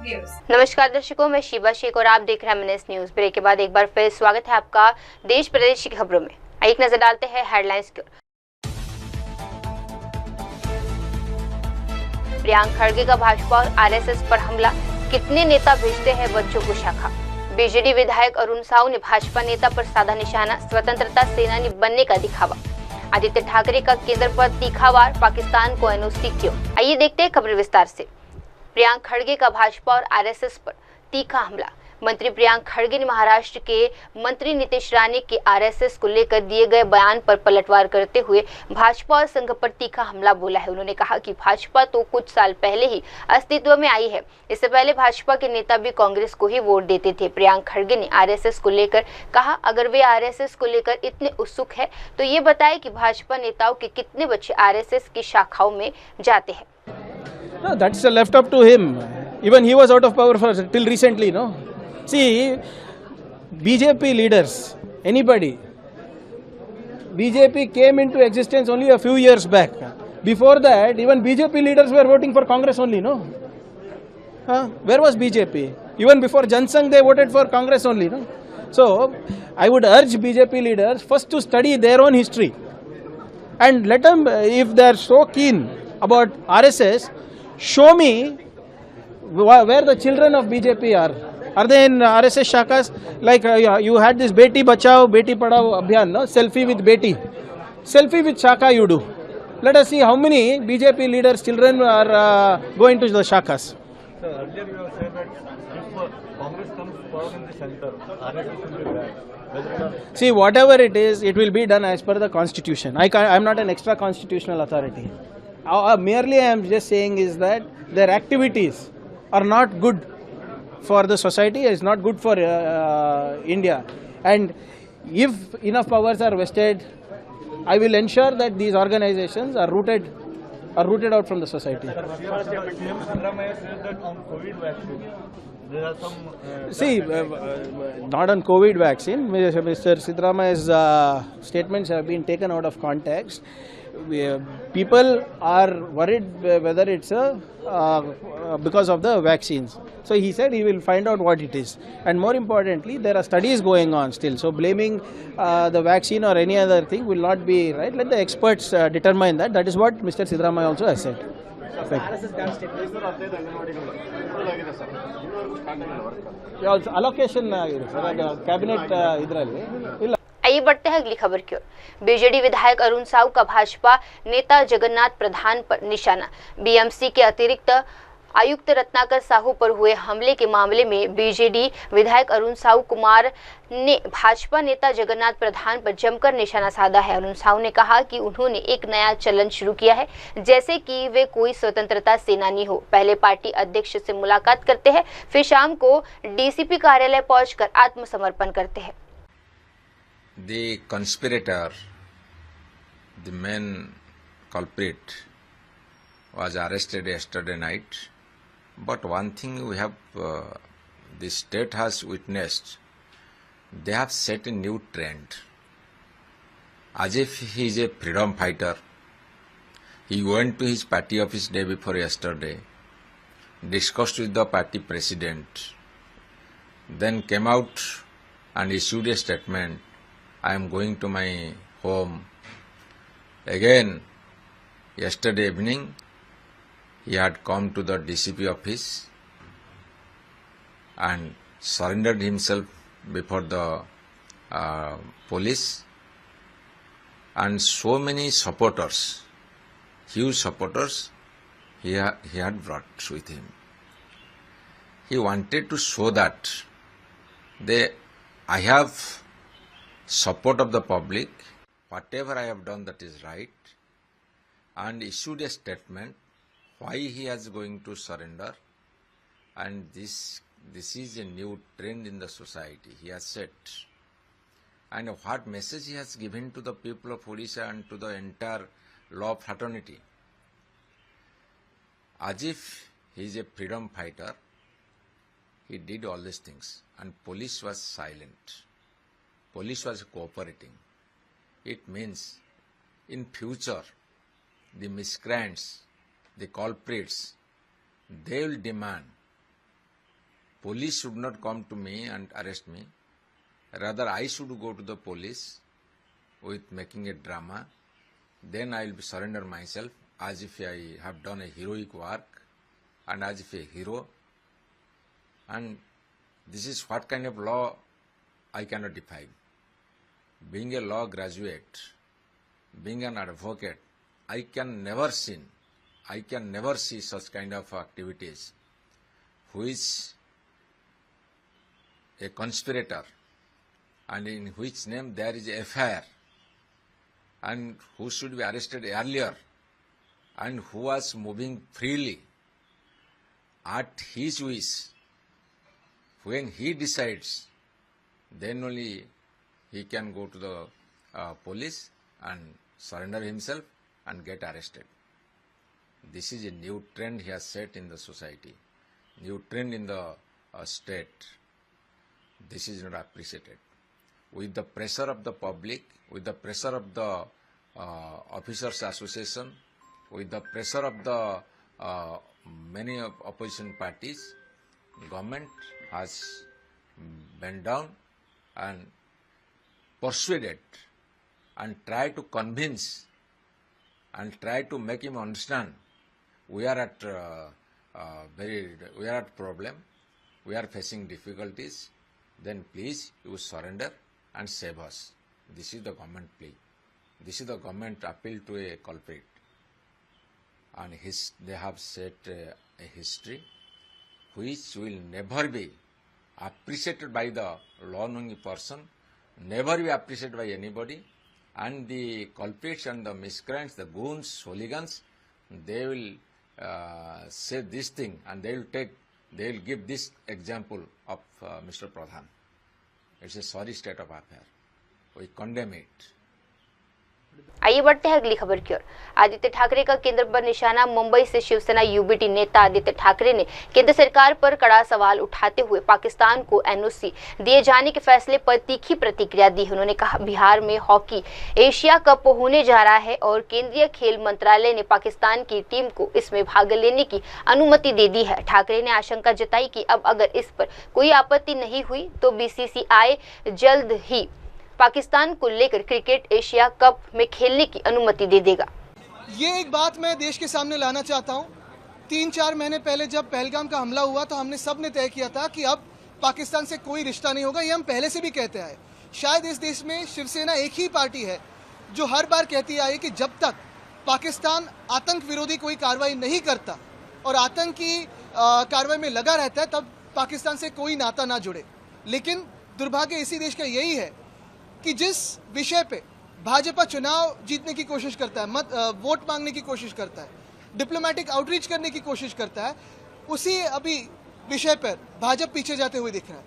Viewers. नमस्कार दर्शकों, मैं शिवा शेख और आप देख रहे हैं एमएनएस न्यूज। ब्रेक के बाद एक बार फिर स्वागत है आपका देश प्रदेश की खबरों में। एक नजर डालते हैं हेडलाइंस की। प्रियंका खड़गे का भाजपा और आरएसएस पर हमला, कितने नेता भेजते हैं बच्चों को शाखा। बीजेडी विधायक अरुण साहू ने भाजपा नेता पर साधा निशाना, स्वतंत्रता सेनानी बनने का दिखावा। आदित्य ठाकरे का केंद्र पर तीखा वार, पाकिस्तान को एनओसी क्यों। आइए देखते हैं खबर विस्तार से। प्रियंका खड़गे का भाजपा और आरएसएस पर तीखा हमला। मंत्री प्रियंका खड़गे ने महाराष्ट्र के मंत्री नीतीश राणे के आरएसएस को लेकर दिए गए बयान पर पलटवार करते हुए भाजपा और संघ पर तीखा हमला बोला है। उन्होंने कहा कि भाजपा तो कुछ साल पहले ही अस्तित्व में आई है, इससे पहले भाजपा के नेता भी कांग्रेस को ही वोट देते थे। प्रियंका खड़गे ने आरएसएस को लेकर कहा, अगर वे आरएसएस को लेकर इतने उत्सुक है तो ये बताए कि भाजपा नेताओं के कितने बच्चे आरएसएस की शाखाओं में जाते हैं। No, that's left up to him. Even he was out of power for till recently, no? See, BJP leaders, anybody, BJP came into existence only a few years back. Before that, even BJP leaders were voting for Congress only, no? Where was BJP? Even before Jansangh, they voted for Congress only, no? So, I would urge BJP leaders first to study their own history. And let them, if they are so keen about RSS, show me where the children of BJP are. Are they in RSS shakas? Like you had this Beti Bachao, Beti Padhao Abhiyan, no? Selfie with Beti. Selfie with shaka you do. Let us see how many BJP leaders' children are going to the shakas. So earlier you have said that if Congress comes forward in the center, RSS will be bad. Whether or not... See, whatever it is, it will be done as per the constitution. I am not an extra constitutional authority. Merely I am just saying is that their activities are not good for the society, is not good for India. And if enough powers are vested, I will ensure that these organizations are rooted out from the society. CM Siddaramaiah said that on COVID vaccine, there are some... See, not on COVID vaccine. Mr. Siddaramaiah's statements have been taken out of context. People are worried whether it's because of the vaccines. So he said he will find out what it is. And more importantly, there are studies going on still. So blaming the vaccine or any other thing will not be right. Let the experts determine that. That is what Mr. Siddaramaiah also has said. Allocation cabinet idರಲ್ಲಿ आइए बढ़ते हैं अगली खबर की ओर। BJD विधायक अरुण साहू का भाजपा नेता जगन्नाथ प्रधान पर निशाना। बीएमसी के अतिरिक्त आयुक्त रत्नाकर साहू पर हुए हमले के मामले में बीजेडी विधायक अरुण साहू कुमार ने भाजपा नेता जगन्नाथ प्रधान पर जमकर निशाना साधा है। अरुण साहू ने कहा कि उन्होंने एक नया चलन शुरू किया है, जैसे कि वे कोई स्वतंत्रता सेनानी हो। पहले पार्टी अध्यक्ष से मुलाकात करते हैं, फिर शाम को डीसीपी कार्यालय पहुंचकर आत्मसमर्पण करते हैं। The conspirator, the main culprit, was arrested yesterday night. But one thing we have, the state has witnessed, they have set a new trend. As if he is a freedom fighter, he went to his party office day before yesterday, discussed with the party president, then came out and issued a statement, I am going to my home. Again, yesterday evening, he had come to the DCP office and surrendered himself before the police, and so many supporters, huge supporters, he had brought with him. He wanted to show that I have support of the public, whatever I have done that is right, and issued a statement why he is going to surrender, and this is a new trend in the society, he has said. And what message he has given to the people of Odisha and to the entire law fraternity. As if he is a freedom fighter, he did all these things, and police was silent. Police was cooperating. It means in future the miscreants, the culprits, they will demand police should not come to me and arrest me. Rather, I should go to the police with making a drama. Then I will surrender myself as if I have done a heroic work and as if a hero. And this is what kind of law I cannot define. Being a law graduate, being an advocate, I can never see such kind of activities which a conspirator and in which name there is a FIR and who should be arrested earlier and who was moving freely at his wish. When he decides, then only he can go to the police and surrender himself and get arrested. This is a new trend he has set in the society, new trend in the state. This is not appreciated. With the pressure of the public, with the pressure of the officers association, with the pressure of the many opposition parties, government has bent down and persuaded and tried to convince and try to make him understand we are at problem, we are facing difficulties, then please you surrender and save us. This is the government plea. This is the government appeal to a culprit. And they have set a history which will never be appreciated by the law-knowing person, never be appreciated by anybody, and the culprits and the miscreants, the goons, hooligans, they will say this thing and they will give this example of Mr. Pradhan. It's a sorry state of affair. We condemn it. आइए बढ़ते हैं अगली खबर की ओर। आदित्य ठाकरे का केंद्र पर निशाना। मुंबई से शिवसेना यूबीटी नेता आदित्य ठाकरे ने केंद्र सरकार पर कड़ा सवाल उठाते हुए पाकिस्तान को एनओसी दिए जाने के फैसले पर तीखी प्रतिक्रिया दी। उन्होंने कहा, बिहार में हॉकी एशिया कप होने जा रहा है और केंद्रीय खेल मंत्रालय ने पाकिस्तान की टीम को इसमें भाग लेने की अनुमति दे दी है। ठाकरे ने आशंका जताई कि अब अगर इस पर कोई आपत्ति नहीं हुई तो बीसीसीआई जल्द ही पाकिस्तान को लेकर क्रिकेट एशिया कप में खेलने की अनुमति दे देगा। ये एक बात मैं देश के सामने लाना चाहता हूँ। 3-4 महीने पहले जब पहलगाम का हमला हुआ तो हमने सब ने तय किया था कि अब पाकिस्तान से कोई रिश्ता नहीं होगा। ये हम पहले से भी कहते आए। शायद इस देश में शिवसेना एक ही पार्टी है जो हर बार कहती आई कि जब तक पाकिस्तान आतंक विरोधी कोई कार्रवाई नहीं करता और आतंकी कार्रवाई में लगा रहता है तब पाकिस्तान से कोई नाता ना जुड़े। लेकिन दुर्भाग्य इसी देश का यही है कि जिस विषय पे भाजपा चुनाव जीतने की कोशिश करता है, वोट मांगने की कोशिश करता है, डिप्लोमेटिक आउटरीच करने की कोशिश करता है, उसी अभी विषय पर भाजपा पीछे जाते हुए दिख रहा है।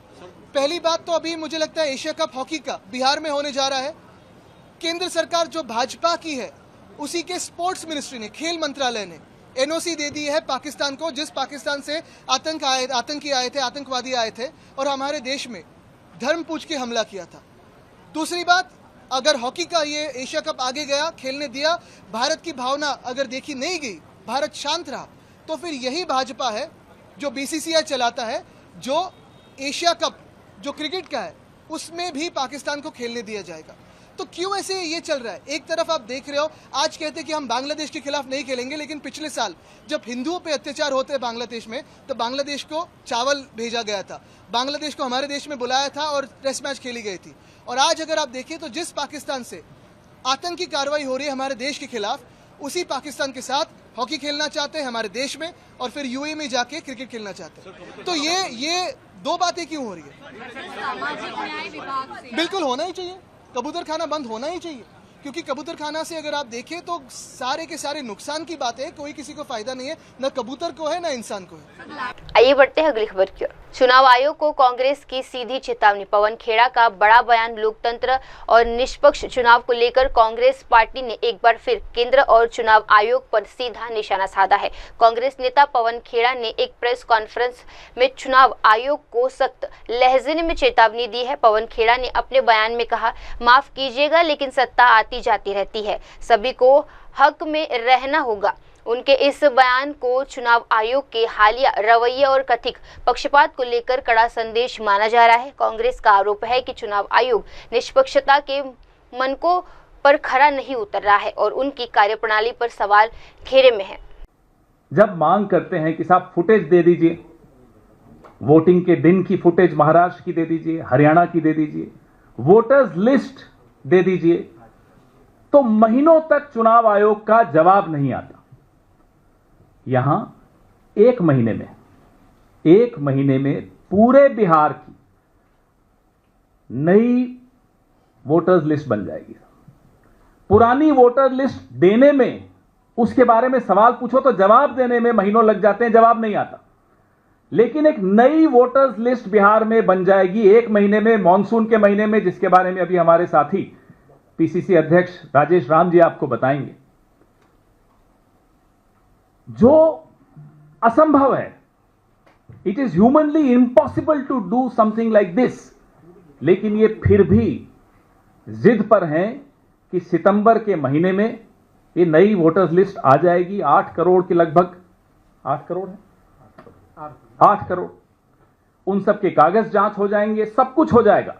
पहली बात तो अभी मुझे लगता है एशिया कप हॉकी का बिहार में होने जा रहा है। केंद्र सरकार जो भाजपा की है उसी के स्पोर्ट्स मिनिस्ट्री ने, खेल मंत्रालय ने एनओसी दे दी है पाकिस्तान को, जिस पाकिस्तान से आतंकी आए थे, आतंकवादी आए थे और हमारे देश में धर्म पूछ के हमला किया था। दूसरी बात, अगर हॉकी का ये एशिया कप आगे गया, खेलने दिया, भारत की भावना अगर देखी नहीं गई, भारत शांत रहा, तो फिर यही भाजपा है जो बीसीसीआई चलाता है, जो एशिया कप जो क्रिकेट का है उसमें भी पाकिस्तान को खेलने दिया जाएगा। तो क्यों ऐसे ये चल रहा है? एक तरफ आप देख रहे हो, आज कहते कि हम बांग्लादेश के खिलाफ नहीं खेलेंगे, लेकिन पिछले साल जब हिंदुओं पे अत्याचार होते हैं बांग्लादेश में, तो बांग्लादेश को चावल भेजा गया था, बांग्लादेश को हमारे देश में बुलाया था और टेस्ट मैच खेली गई थी। और आज अगर आप देखें तो जिस पाकिस्तान से आतंकी कार्रवाई हो रही है हमारे देश के खिलाफ, उसी पाकिस्तान के साथ हॉकी खेलना चाहते हैं हमारे देश में और फिर यूएई में जाके क्रिकेट खेलना चाहते हैं। तो ये दो बातें क्यों हो रही है? सामाजिक न्याय विभाग से बिल्कुल होना ही चाहिए, कबूतर खाना बंद होना ही चाहिए, क्योंकि कबूतर खाना से अगर आप देखें तो सारे के सारे नुकसान की बात है, कोई किसी को फायदा नहीं है, न कबूतर को है न इंसान को है। आइए बढ़ते हैं अगली खबर की ओर। चुनाव आयोग को कांग्रेस की सीधी चेतावनी। पवन खेड़ा का बड़ा बयान। लोकतंत्र और निष्पक्ष चुनाव को लेकर कांग्रेस पार्टी ने एक बार फिर केंद्र और चुनाव आयोग पर सीधा निशाना साधा है। कांग्रेस नेता पवन खेड़ा ने एक प्रेस कॉन्फ्रेंस में चुनाव आयोग को सख्त लहजे में चेतावनी दी है। पवन खेड़ा ने अपने बयान में कहा, माफ कीजिएगा लेकिन सत्ता आती जाती रहती है, सभी को हक में रहना होगा। उनके इस बयान को चुनाव आयोग के हालिया रवैये और कथित पक्षपात को लेकर कड़ा संदेश माना जा रहा है। कांग्रेस का आरोप है कि चुनाव आयोग निष्पक्षता के मानकों पर खरा नहीं उतर रहा है और उनकी कार्यप्रणाली पर सवाल घेरे में है। जब मांग करते हैं कि साहब फुटेज दे दीजिए, वोटिंग के दिन की फुटेज महाराष्ट्र की दे दीजिए, हरियाणा की दे दीजिए, वोटर्स लिस्ट दे दीजिए, तो महीनों तक चुनाव आयोग का जवाब नहीं आता। यहां एक महीने में पूरे बिहार की नई वोटर्स लिस्ट बन जाएगी। पुरानी वोटर लिस्ट देने में, उसके बारे में सवाल पूछो तो जवाब देने में महीनों लग जाते हैं, जवाब नहीं आता। लेकिन एक नई वोटर्स लिस्ट बिहार में बन जाएगी एक महीने में, मॉनसून के महीने में, जिसके बारे में अभी हमारे साथी पीसीसी अध्यक्ष राजेश राम जी आपको बताएंगे। जो असंभव है, it is humanly impossible to do something like this, लेकिन ये फिर भी जिद पर हैं कि सितंबर के महीने में ये नई वोटर्स लिस्ट आ जाएगी। 8 करोड़ के लगभग, 8 करोड़ है, 8 करोड़, उन सब के कागज जांच हो जाएंगे, सब कुछ हो जाएगा।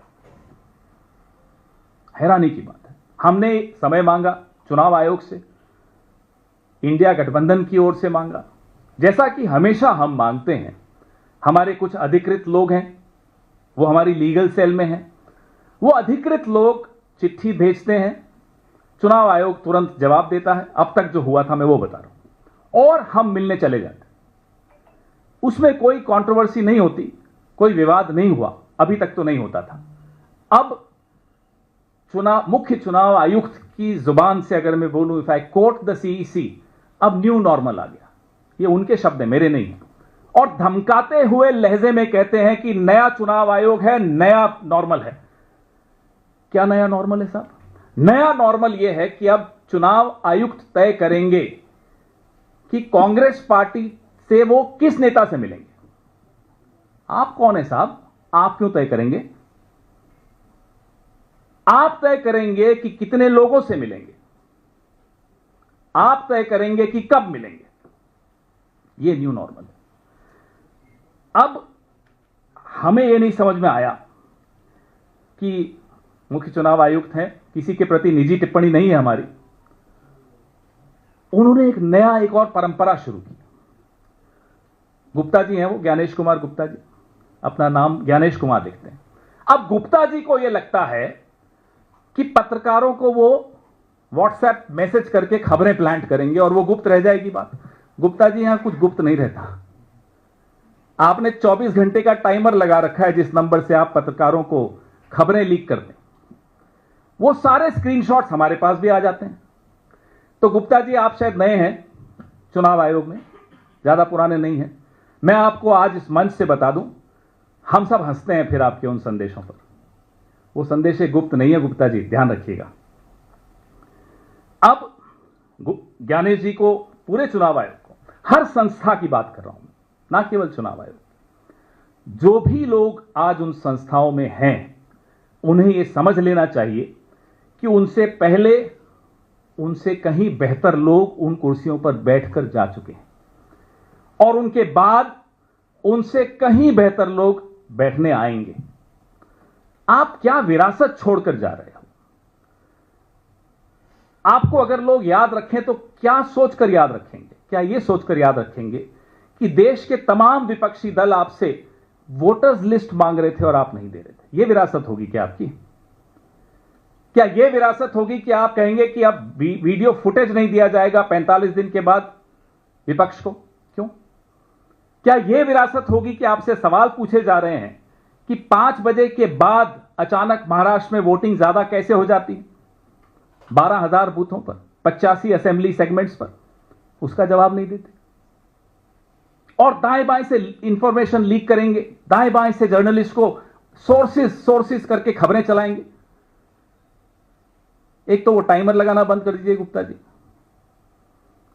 हैरानी की बात है, हमने समय मांगा चुनाव आयोग से, इंडिया गठबंधन की ओर से मांगा, जैसा कि हमेशा हम मांगते हैं। हमारे कुछ अधिकृत लोग हैं, वो हमारी लीगल सेल में हैं, वो अधिकृत लोग चिट्ठी भेजते हैं, चुनाव आयोग तुरंत जवाब देता है। अब तक जो हुआ था मैं वो बता रहा हूं, और हम मिलने चले जाते, उसमें कोई कंट्रोवर्सी नहीं होती, कोई विवाद नहीं हुआ, अभी तक तो नहीं होता था। अब मुख्य चुनाव आयुक्त की जुबान से अगर मैं बोलूं, if I quote the CEC, अब न्यू नॉर्मल आ गया। ये उनके शब्द हैं, मेरे नहीं हैं, और धमकाते हुए लहजे में कहते हैं कि नया चुनाव आयोग है, नया नॉर्मल है। क्या नया नॉर्मल है साहब? नया नॉर्मल यह है कि अब चुनाव आयुक्त तय करेंगे कि कांग्रेस पार्टी से वो किस नेता से मिलेंगे। आप कौन है साहब? आप क्यों तय करेंगे? आप तय करेंगे कि कितने लोगों से मिलेंगे, आप तय करेंगे कि कब मिलेंगे। ये न्यू नॉर्मल है। अब हमें यह नहीं समझ में आया कि मुख्य चुनाव आयुक्त हैं, किसी के प्रति निजी टिप्पणी नहीं है हमारी, उन्होंने एक और परंपरा शुरू की। गुप्ता जी हैं, वो ज्ञानेश कुमार गुप्ता जी, अपना नाम ज्ञानेश कुमार लिखते हैं। अब गुप्ता जी को यह लगता है कि पत्रकारों को वो व्हाट्सएप मैसेज करके खबरें प्लांट करेंगे और वो गुप्त रह जाएगी बात। गुप्ता जी, यहां कुछ गुप्त नहीं रहता। आपने 24 घंटे का टाइमर लगा रखा है जिस नंबर से आप पत्रकारों को खबरें लीक करते हैं, वो सारे स्क्रीनशॉट्स हमारे पास भी आ जाते हैं। तो गुप्ता जी, आप शायद नए हैं चुनाव आयोग में, ज्यादा पुराने नहीं हैं। मैं आपको आज इस मंच से बता दूं, हम सब हंसते हैं फिर आपके उन संदेशों पर, वो संदेश गुप्त नहीं है गुप्ता जी, ध्यान रखिएगा। अब ज्ञानेश जी को, पूरे चुनाव आयोग को, हर संस्था की बात कर रहा हूं, ना केवल चुनाव आयोग, जो भी लोग आज उन संस्थाओं में हैं, उन्हें यह समझ लेना चाहिए कि उनसे पहले, उनसे कहीं बेहतर लोग उन कुर्सियों पर बैठकर जा चुके हैं, और उनके बाद उनसे कहीं बेहतर लोग बैठने आएंगे। आप क्या विरासत छोड़कर जा रहे हो? आपको अगर लोग याद रखें तो क्या सोचकर याद रखेंगे? क्या यह सोचकर याद रखेंगे कि देश के तमाम विपक्षी दल आपसे वोटर्स लिस्ट मांग रहे थे और आप नहीं दे रहे थे? यह विरासत होगी क्या आपकी? क्या यह विरासत होगी कि आप कहेंगे कि अब वीडियो फुटेज नहीं दिया जाएगा 45 दिन के बाद विपक्ष को? क्यों? क्या यह विरासत होगी कि आपसे सवाल पूछे जा रहे हैं कि 5 बजे के बाद अचानक महाराष्ट्र में वोटिंग ज्यादा कैसे हो जाती है 12,000 बूथों पर, 85 असेंबली सेगमेंट्स पर? उसका जवाब नहीं देते, और दाएं बाएं से इंफॉर्मेशन लीक करेंगे, दाएं बाएं से जर्नलिस्ट को सोर्सेस करके खबरें चलाएंगे। एक तो वो टाइमर लगाना बंद कर दीजिए गुप्ता जी,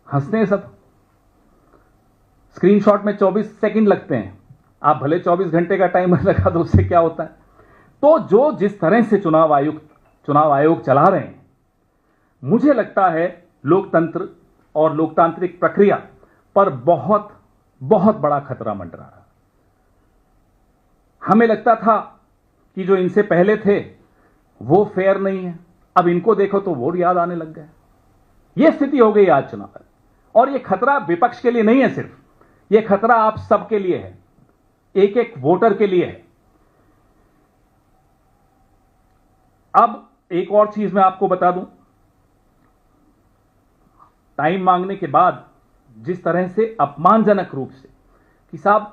हंसते हैं सब। स्क्रीनशॉट में 24 सेकंड लगते हैं, आप भले 24 घंटे का टाइमर लगा दो, उससे क्या होता है? तो जो जिस तरह से चुनाव आयोग चला रहे हैं, मुझे लगता है लोकतंत्र और लोकतांत्रिक प्रक्रिया पर बहुत बहुत बड़ा खतरा मंडरा रहा। हमें लगता था कि जो इनसे पहले थे वो फेयर नहीं है, अब इनको देखो तो वोट याद आने लग गए। यह स्थिति हो गई आज चुनाव में, और यह खतरा विपक्ष के लिए नहीं है, सिर्फ यह खतरा आप सबके लिए है, एक एक वोटर के लिए है। अब एक और चीज मैं आपको बता दूं, टाइम मांगने के बाद जिस तरह से अपमानजनक रूप से कि साहब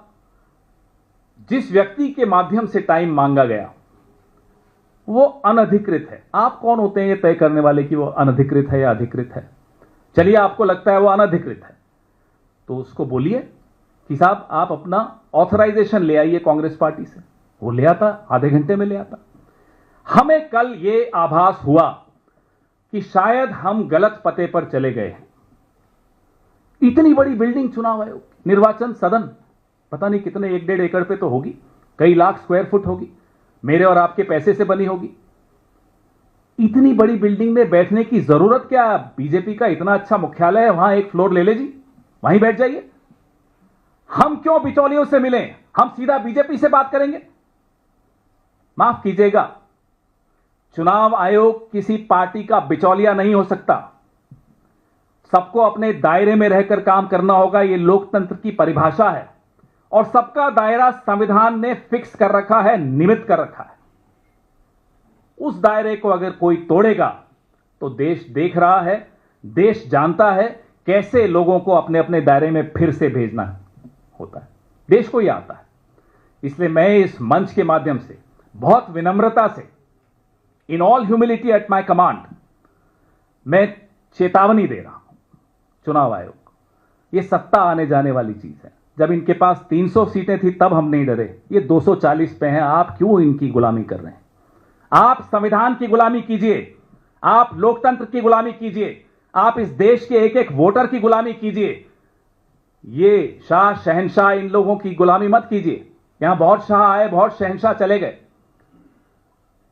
जिस व्यक्ति के माध्यम से टाइम मांगा गया वो अनधिकृत है। आप कौन होते हैं ये तय करने वाले कि वो अनधिकृत है या अधिकृत है? चलिए आपको लगता है वो अनधिकृत है तो उसको बोलिए कि साहब आप अपना ऑथराइजेशन ले आइए कांग्रेस पार्टी से। वो ले आता, आधे घंटे में ले आता। हमें कल ये आभास हुआ कि शायद हम गलत पते पर चले गए हैं। इतनी बड़ी बिल्डिंग चुनाव आयोग, निर्वाचन सदन, पता नहीं कितने 1-1.5 एकड़ पे तो होगी, कई लाख स्क्वायर फुट होगी, मेरे और आपके पैसे से बनी होगी। इतनी बड़ी बिल्डिंग में बैठने की जरूरत क्या? बीजेपी का इतना अच्छा मुख्यालय है, वहां एक फ्लोर ले जी, वहीं बैठ जाइए। हम क्यों बिचौलियों से मिले? हम सीधा बीजेपी से बात करेंगे। माफ कीजिएगा, चुनाव आयोग किसी पार्टी का बिचौलिया नहीं हो सकता। सबको अपने दायरे में रहकर काम करना होगा, यह लोकतंत्र की परिभाषा है, और सबका दायरा संविधान ने फिक्स कर रखा है, नियमित कर रखा है। उस दायरे को अगर कोई तोड़ेगा तो देश देख रहा है, देश जानता है कैसे लोगों को अपने अपने दायरे में फिर से भेजना होता है। देश को यह आता है। इसलिए मैं इस मंच के माध्यम से बहुत विनम्रता से, in all humility at my command, मैं चेतावनी दे रहा हूं चुनाव आयोग, यह सत्ता आने जाने वाली चीज है। जब इनके पास 300 सीटें थी तब हम नहीं डरे, ये 240 पे हैं। आप क्यों इनकी गुलामी कर रहे हैं? आप संविधान की गुलामी कीजिए, आप लोकतंत्र की गुलामी कीजिए, आप इस देश के एक एक वोटर की गुलामी कीजिए। ये शाह शहंशाह इन लोगों की गुलामी मत कीजिए। यहां बहुत शाह आए, बहुत शहंशाह चले गए।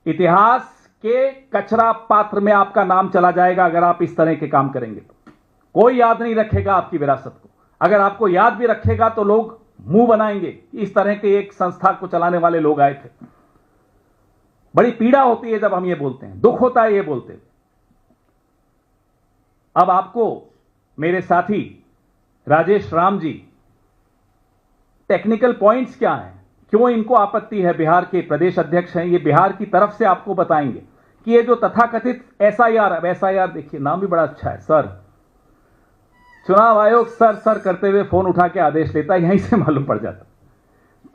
इतिहास के कचरा पात्र में आपका नाम चला जाएगा अगर आप इस तरह के काम करेंगे तो। कोई याद नहीं रखेगा आपकी विरासत को। अगर आपको याद भी रखेगा तो लोग मुंह बनाएंगे। इस तरह के एक संस्था को चलाने वाले लोग आए थे। बड़ी पीड़ा होती है जब हम ये बोलते हैं, दुख होता है ये बोलते हैं। अब आपको मेरे साथी राजेश राम जी टेक्निकल पॉइंट्स क्या हैं, क्यों इनको आपत्ति है, बिहार के प्रदेश अध्यक्ष हैं, ये बिहार की तरफ से आपको बताएंगे कि ये जो तथाकथित एसआईआर, अब एसआईआर देखिए नाम भी बड़ा अच्छा है, सर, चुनाव आयोग सर सर करते हुए फोन उठा के आदेश लेता है, यहीं से मालूम पड़ जाता।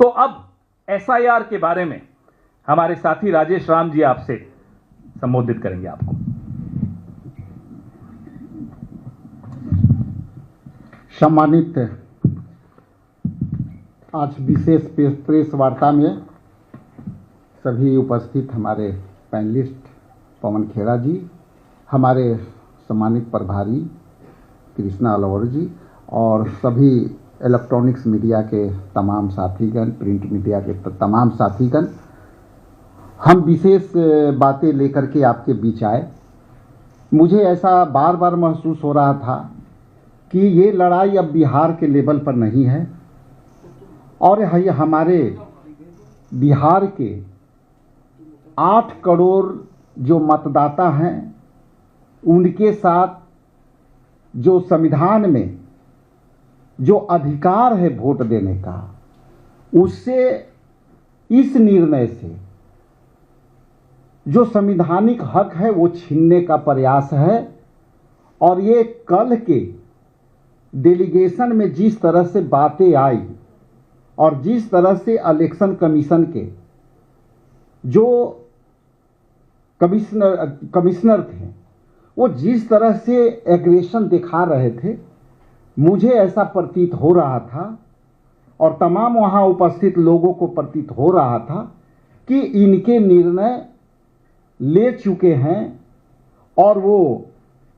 तो अब एसआईआर के बारे में हमारे साथी राजेश राम जी आपसे संबोधित करेंगे आपको। सम्मानित आज विशेष प्रेस वार्ता में सभी उपस्थित हमारे पैनलिस्ट पवन खेड़ा जी, हमारे सम्मानित प्रभारी कृष्णा अलवर जी, और सभी इलेक्ट्रॉनिक्स मीडिया के तमाम साथीगण, प्रिंट मीडिया के तमाम साथीगण, हम विशेष बातें लेकर के आपके बीच आए। मुझे ऐसा बार बार महसूस हो रहा था कि ये लड़ाई अब बिहार के लेवल पर नहीं है, और ये हमारे बिहार के 8 करोड़ जो मतदाता हैं उनके साथ जो संविधान में जो अधिकार है वोट देने का, उससे इस निर्णय से जो संवैधानिक हक है वो छीनने का प्रयास है। और ये कल के डेलीगेशन में जिस तरह से बातें आई और जिस तरह से इलेक्शन कमीशन के जो कमिश्नर थे वो जिस तरह से एग्रेशन दिखा रहे थे, मुझे ऐसा प्रतीत हो रहा था और तमाम वहाँ उपस्थित लोगों को प्रतीत हो रहा था कि इनके निर्णय ले चुके हैं और वो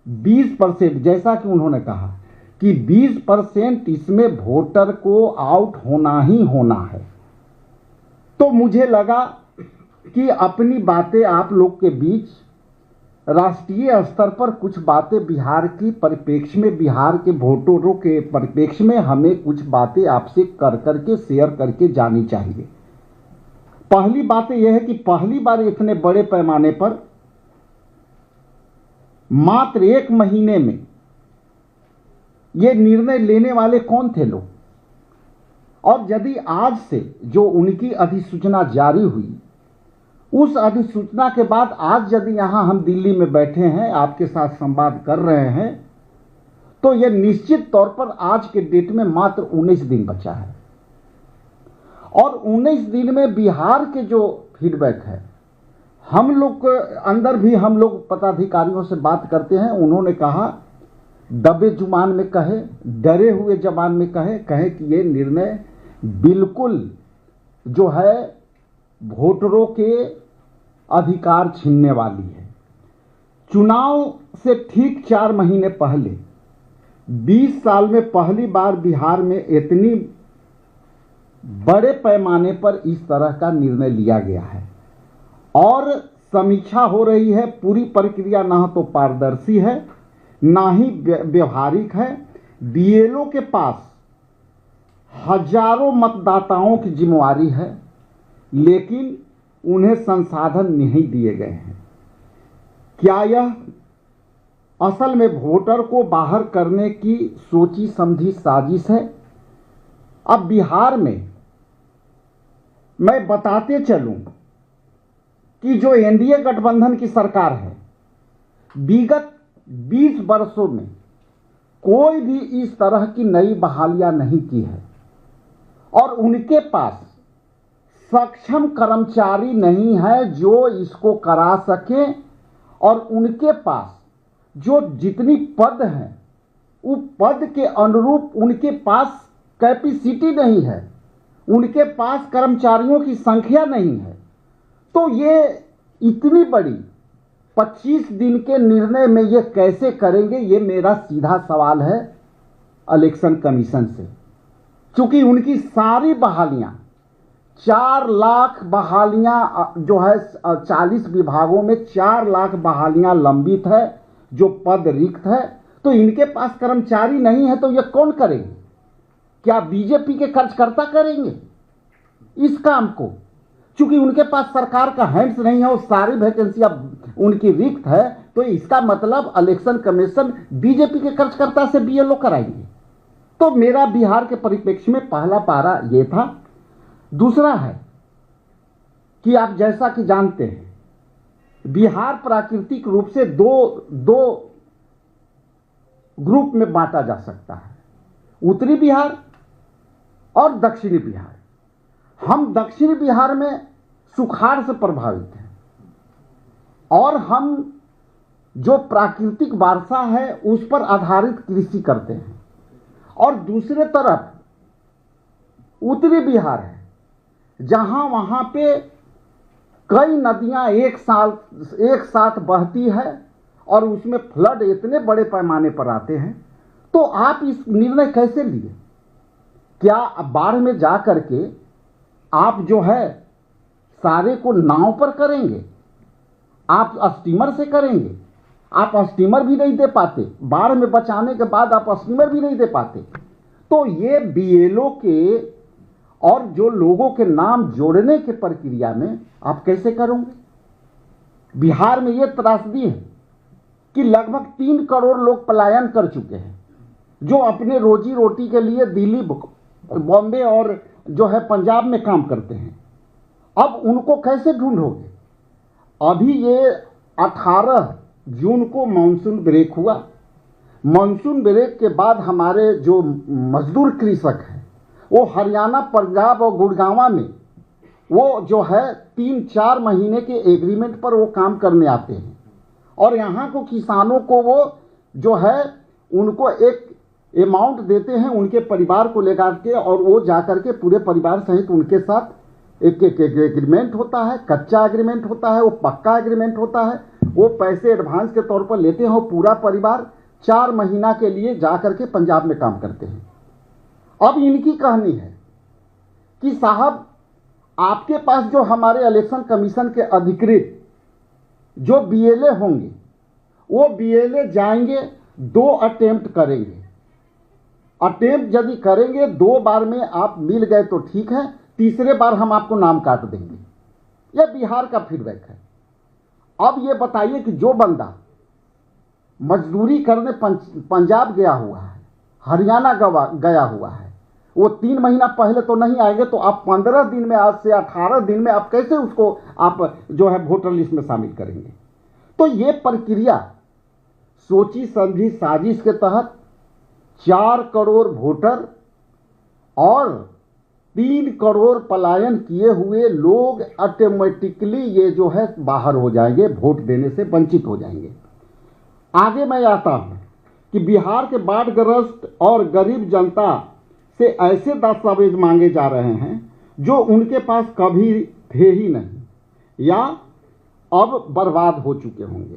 20%, जैसा कि उन्होंने कहा कि 20% इसमें वोटर को आउट होना ही होना है। तो मुझे लगा कि अपनी बातें आप लोग के बीच राष्ट्रीय स्तर पर कुछ बातें बिहार की परिप्रेक्ष्य में, बिहार के वोटरों के परिप्रेक्ष्य में हमें कुछ बातें आपसे कर करके शेयर करके जानी चाहिए। पहली बात यह है कि पहली बार इतने बड़े पैमाने पर मात्र 1 महीने में ये निर्णय लेने वाले कौन थे लोग, और यदि आज से जो उनकी अधिसूचना जारी हुई, उस अधिसूचना के बाद आज यदि यहां हम दिल्ली में बैठे हैं, आपके साथ संवाद कर रहे हैं, तो यह निश्चित तौर पर आज के डेट में मात्र 19 दिन बचा है। और 19 दिन में बिहार के जो फीडबैक है, हम लोग अंदर भी हम लोग पदाधिकारियों से बात करते हैं, उन्होंने कहा दबे जुबान में कहे, डरे हुए जबान में कहे कि ये निर्णय बिल्कुल जो है वोटरों के अधिकार छीनने वाली है। चुनाव से ठीक 4 महीने पहले 20 साल में पहली बार बिहार में इतनी बड़े पैमाने पर इस तरह का निर्णय लिया गया है और समीक्षा हो रही है। पूरी प्रक्रिया ना तो पारदर्शी है, ना ही व्यवहारिक है। बीएलओ के पास हजारों मतदाताओं की जिम्मेवारी है, लेकिन उन्हें संसाधन नहीं दिए गए हैं। क्या यह असल में वोटर को बाहर करने की सोची समझी साजिश है? अब बिहार में मैं बताते चलूं कि जो एनडीए गठबंधन की सरकार है, विगत 20 वर्षों में कोई भी इस तरह की नई बहालियां नहीं की है और उनके पास सक्षम कर्मचारी नहीं है जो इसको करा सके, और उनके पास जो जितनी पद हैं उस पद के अनुरूप उनके पास कैपेसिटी नहीं है, उनके पास कर्मचारियों की संख्या नहीं है। तो ये इतनी बड़ी 25 दिन के निर्णय में ये कैसे करेंगे, ये मेरा सीधा सवाल है इलेक्शन कमीशन से। क्योंकि उनकी सारी बहालियां 4 लाख बहालियां जो है 40 विभागों में 4 लाख बहालियां लंबित है, जो पद रिक्त है। तो इनके पास कर्मचारी नहीं है तो ये कौन करेंगे? क्या बीजेपी के कार्यकर्ता करेंगे इस काम को? क्योंकि उनके पास सरकार का हैंड्स नहीं है और सारी वैकेंसियां उनकी रिक्त है, तो इसका मतलब इलेक्शन कमीशन बीजेपी के कार्यकर्ता से बीएलओ कराएंगे। तो मेरा बिहार के परिप्रेक्ष्य में पहला पारा ये था। दूसरा है कि आप जैसा कि जानते हैं, बिहार प्राकृतिक रूप से दो ग्रुप में बांटा जा सकता है, उत्तरी बिहार और दक्षिणी बिहार। हम दक्षिणी बिहार में सुखाड़ से प्रभावित हैं और हम जो प्राकृतिक वर्षा है उस पर आधारित कृषि करते हैं, और दूसरे तरफ उत्तरी बिहार है जहां वहां पे कई नदियां एक साथ बहती है और उसमें फ्लड इतने बड़े पैमाने पर आते हैं। तो आप इस निर्णय कैसे लिए? क्या बाढ़ में जा करके आप जो है सारे को नाव पर करेंगे? आप स्टीमर से करेंगे? आप स्टीमर भी नहीं दे पाते, बाढ़ में बचाने के बाद आप स्टीमर भी नहीं दे पाते। तो ये बीएलओ के और जो लोगों के नाम जोड़ने के प्रक्रिया में आप कैसे करोगे? बिहार में ये त्रासदी है कि लगभग 3 करोड़ लोग पलायन कर चुके हैं, जो अपने रोजी रोटी के लिए दिल्ली, बॉम्बे और जो है पंजाब में काम करते हैं। अब उनको कैसे ढूंढोगे? अभी ये 18 जून को मानसून ब्रेक हुआ। मानसून ब्रेक के बाद हमारे जो मजदूर कृषक हैं वो हरियाणा, पंजाब और गुड़गांव में वो जो है 3-4 महीने के एग्रीमेंट पर वो काम करने आते हैं, और यहाँ को किसानों को वो जो है उनको एक अमाउंट देते हैं उनके परिवार को लेकर के, और वो जाकर के पूरे परिवार सहित उनके साथ एक एग्रीमेंट होता है, कच्चा एग्रीमेंट होता है, वो पक्का एग्रीमेंट होता है। वो पैसे एडवांस के तौर पर लेते हैं, वो पूरा परिवार 4 महीना के लिए जाकर के पंजाब में काम करते हैं। अब इनकी कहानी है कि साहब आपके पास जो हमारे इलेक्शन कमीशन के अधिकृत जो बीएलए होंगे वो बीएलए जाएंगे, 2 अटेम्प्ट करेंगे। अटेम्प्ट यदि करेंगे 2 बार में आप मिल गए तो ठीक है, तीसरे बार हम आपको नाम काट देंगे। यह बिहार का फीडबैक है। अब ये बताइए कि जो बंदा मजदूरी करने पंजाब गया हुआ है, हरियाणा गया हुआ है, वो 3 महीना पहले तो नहीं आएंगे, तो आप 15 दिन में, आज से 18 दिन में आप कैसे उसको आप जो है वोटर लिस्ट में शामिल करेंगे? तो ये प्रक्रिया सोची समझी साजिश के तहत 4 करोड़ वोटर और 3 करोड़ पलायन किए हुए लोग ऑटोमेटिकली ये जो है बाहर हो जाएंगे, वोट देने से वंचित हो जाएंगे। आगे मैं आता हूं कि बिहार के बाढ़ग्रस्त और गरीब जनता से ऐसे दस्तावेज मांगे जा रहे हैं जो उनके पास कभी थे ही नहीं या अब बर्बाद हो चुके होंगे।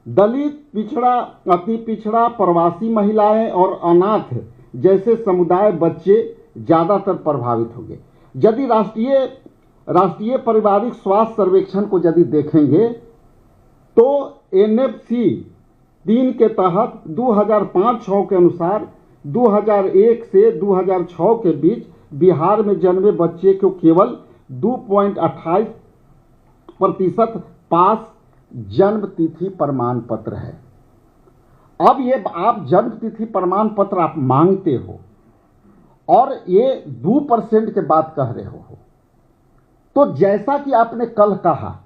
दलित, पिछड़ा, अति पिछड़ा, प्रवासी महिलाएं और अनाथ जैसे समुदाय बच्चे ज्यादातर प्रभावित होंगे। यदि राष्ट्रीय पारिवारिक स्वास्थ्य सर्वेक्षण को यदि देखेंगे तो NFC 3 के तहत 2005-06 के अनुसार 2001 से 2006 के बीच बिहार में जन्मे बच्चे को केवल 2.28% पास जन्म तिथि प्रमाण पत्र है। अब ये आप जन्म तिथि प्रमाण पत्र आप मांगते हो और ये 2% के बात कह रहे हो, तो जैसा कि आपने कल कहा,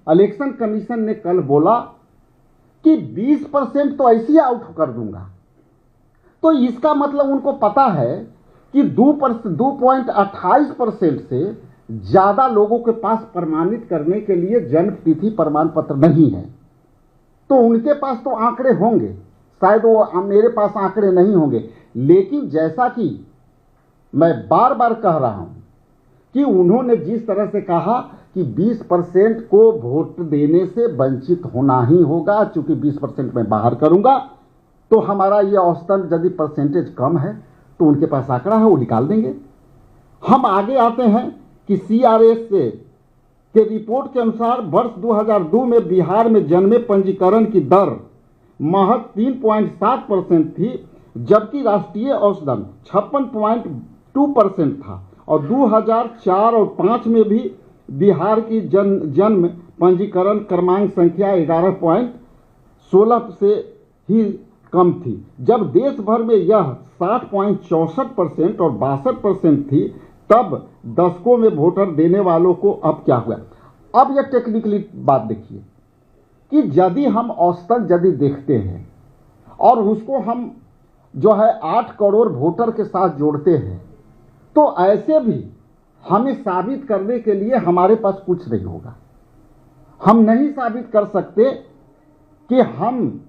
इलेक्शन कमीशन ने कल बोला कि 20% तो ऐसे ही आउट कर दूंगा, तो इसका मतलब उनको पता है कि 2.28% से ज्यादा लोगों के पास प्रमाणित करने के लिए जन्म तिथि प्रमाण पत्र नहीं है। तो उनके पास तो आंकड़े होंगे, शायद वो मेरे पास आंकड़े नहीं होंगे, लेकिन जैसा कि मैं बार बार कह रहा हूं कि उन्होंने जिस तरह से कहा कि 20% को वोट देने से वंचित होना ही होगा, चूंकि 20% मैं बाहर करूंगा, तो हमारा ये औसतन यदि परसेंटेज कम है तो उनके पास आंकड़ा है, वो निकाल देंगे। हम आगे आते हैं कि CRS के रिपोर्ट के अनुसार वर्ष 2002 में बिहार में जन्मे पंजीकरण की दर महज 3.7% थी, जबकि राष्ट्रीय औसतन 56.2% था। और 2004 और 5 में भी बिहार की जन्म पंजीकरण क्रमांक संख्या 11.16 से ही कम थी, जब देश भर में यह 60.64% और 62% थी। तब दशकों में वोटर देने वालों को अब क्या हुआ? अब यह टेक्निकली बात देखिए कि यदि हम औसतन यदि देखते हैं और उसको हम जो है 8 करोड़ वोटर के साथ जोड़ते हैं, तो ऐसे भी हमें साबित करने के लिए हमारे पास कुछ नहीं होगा। हम नहीं साबित कर सकते कि हम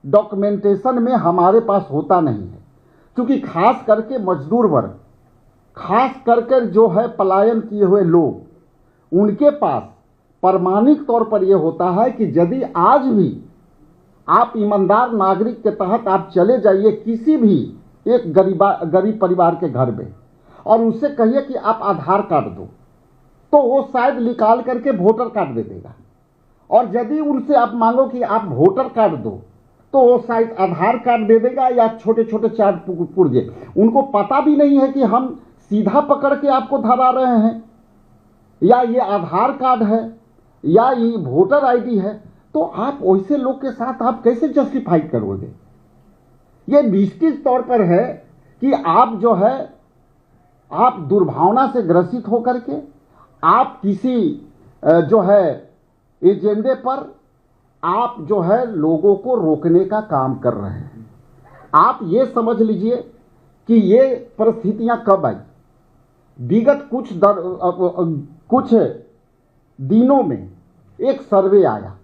डॉक्यूमेंटेशन में हमारे पास होता नहीं है, क्योंकि खास करके मजदूर वर्ग, खास करके जो है पलायन किए हुए लोग, उनके पास प्रमाणिक तौर पर यह होता है कि यदि आज भी आप ईमानदार नागरिक के तहत आप चले जाइए किसी भी एक गरीब परिवार के घर में और उससे कहिए कि आप आधार कार्ड दो, तो वो शायद निकाल करके वोटर कार्ड दे देगा। और यदि उनसे आप मांगो कि आप वोटर कार्ड दो, तो वो शायद आधार कार्ड दे देगा या छोटे छोटे चार्ट पुर्जे। उनको पता भी नहीं है कि हम सीधा पकड़ के आपको धरा रहे हैं या ये आधार कार्ड है या ये वोटर आईडी है। तो आप वैसे लोग के साथ आप कैसे जस्टिफाई करोगे? ये निश्चित तौर पर है कि आप जो है आप दुर्भावना से ग्रसित होकर के आप किसी जो है एजेंडे पर आप जो है लोगों को रोकने का काम कर रहे हैं। आप ये समझ लीजिए कि ये परिस्थितियां कब आई। विगत कुछ दिनों में एक सर्वे आया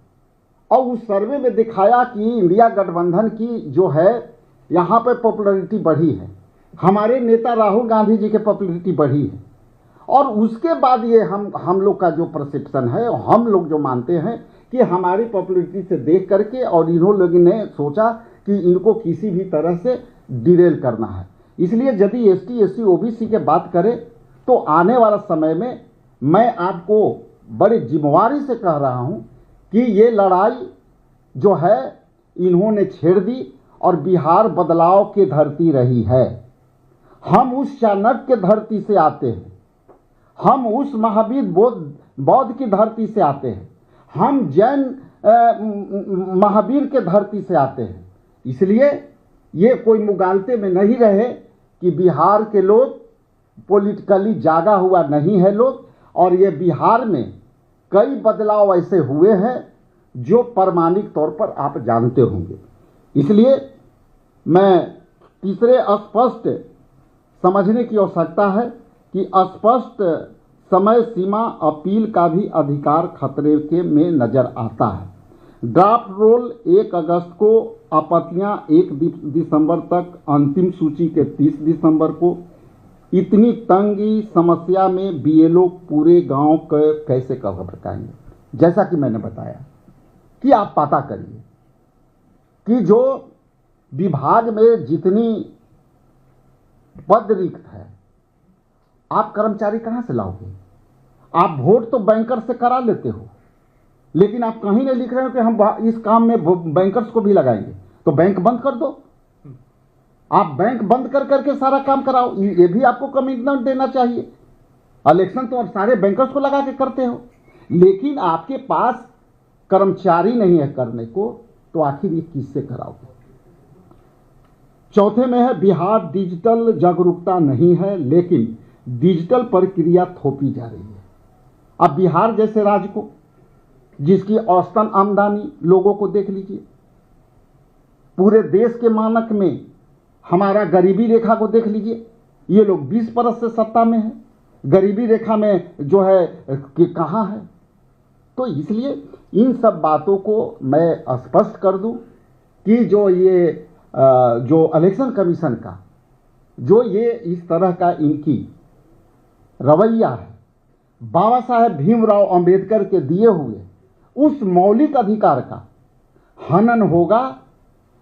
और उस सर्वे में दिखाया कि इंडिया गठबंधन की जो है यहाँ पे पॉपुलैरिटी बढ़ी है, हमारे नेता राहुल गांधी जी की पॉपुलैरिटी बढ़ी है। और उसके बाद ये हम लोग का जो परसेप्शन है, हम लोग जो मानते हैं कि हमारी पॉपुलैरिटी से देख करके और इन्होंने लोगों ने सोचा कि इनको किसी भी तरह से डिरेल करना है। इसलिए यदि ST SC OBC के बात करें तो आने वाला समय में मैं आपको बड़ी जिम्मेवारी से कह रहा हूं कि ये लड़ाई जो है इन्होंने छेड़ दी और बिहार बदलाव की धरती रही है। हम उस चाणक्य धरती से आते हैं, हम उस महावीर बौद्ध की धरती से आते हैं, हम जैन महावीर के धरती से आते हैं। इसलिए ये कोई मुगालते में नहीं रहे कि बिहार के लोग पॉलिटिकली जागा हुआ नहीं है लोग, और ये बिहार में कई बदलाव ऐसे हुए हैं जो प्रामाणिक तौर पर आप जानते होंगे। इसलिए मैं तीसरे स्पष्ट समझने की आवश्यकता है कि स्पष्ट समय सीमा अपील का भी अधिकार खतरे के में नजर आता है। ड्राफ्ट रोल 1 अगस्त को, आपत्तियां 1 दिसंबर तक, अंतिम सूची के 30 दिसंबर को। इतनी तंगी समस्या में बीएलओ पूरे गांव के कैसे कवर कराएंगे? जैसा कि मैंने बताया कि आप पता करिए कि जो विभाग में जितनी पद रिक्त है, आप कर्मचारी कहां से लाओगे? आप वोट तो बैंकर से करा लेते हो, लेकिन आप कहीं नहीं लिख रहे हो कि हम इस काम में बैंकर्स को भी लगाएंगे। तो बैंक बंद कर दो, आप बैंक बंद कर करके सारा काम कराओ। ये भी आपको कमिटमेंट देना चाहिए। इलेक्शन तो आप सारे बैंकर्स को लगा के करते हो, लेकिन आपके पास कर्मचारी नहीं है करने को, तो आखिर ये किससे कराओगे? चौथे में है बिहार डिजिटल जागरूकता नहीं है, लेकिन डिजिटल प्रक्रिया थोपी जा रही है। अब बिहार जैसे राज्य को, जिसकी औसतन आमदनी लोगों को देख लीजिए, पूरे देश के मानक में हमारा गरीबी रेखा को देख लीजिए, ये लोग 20 बरस से सत्ता में है, गरीबी रेखा में जो है कि कहाँ है। तो इसलिए इन सब बातों को मैं स्पष्ट कर दूं कि जो इलेक्शन कमीशन का जो ये इस तरह का इनकी रवैया है, बाबा साहेब भीमराव अंबेडकर के दिए हुए उस मौलिक अधिकार का हनन होगा,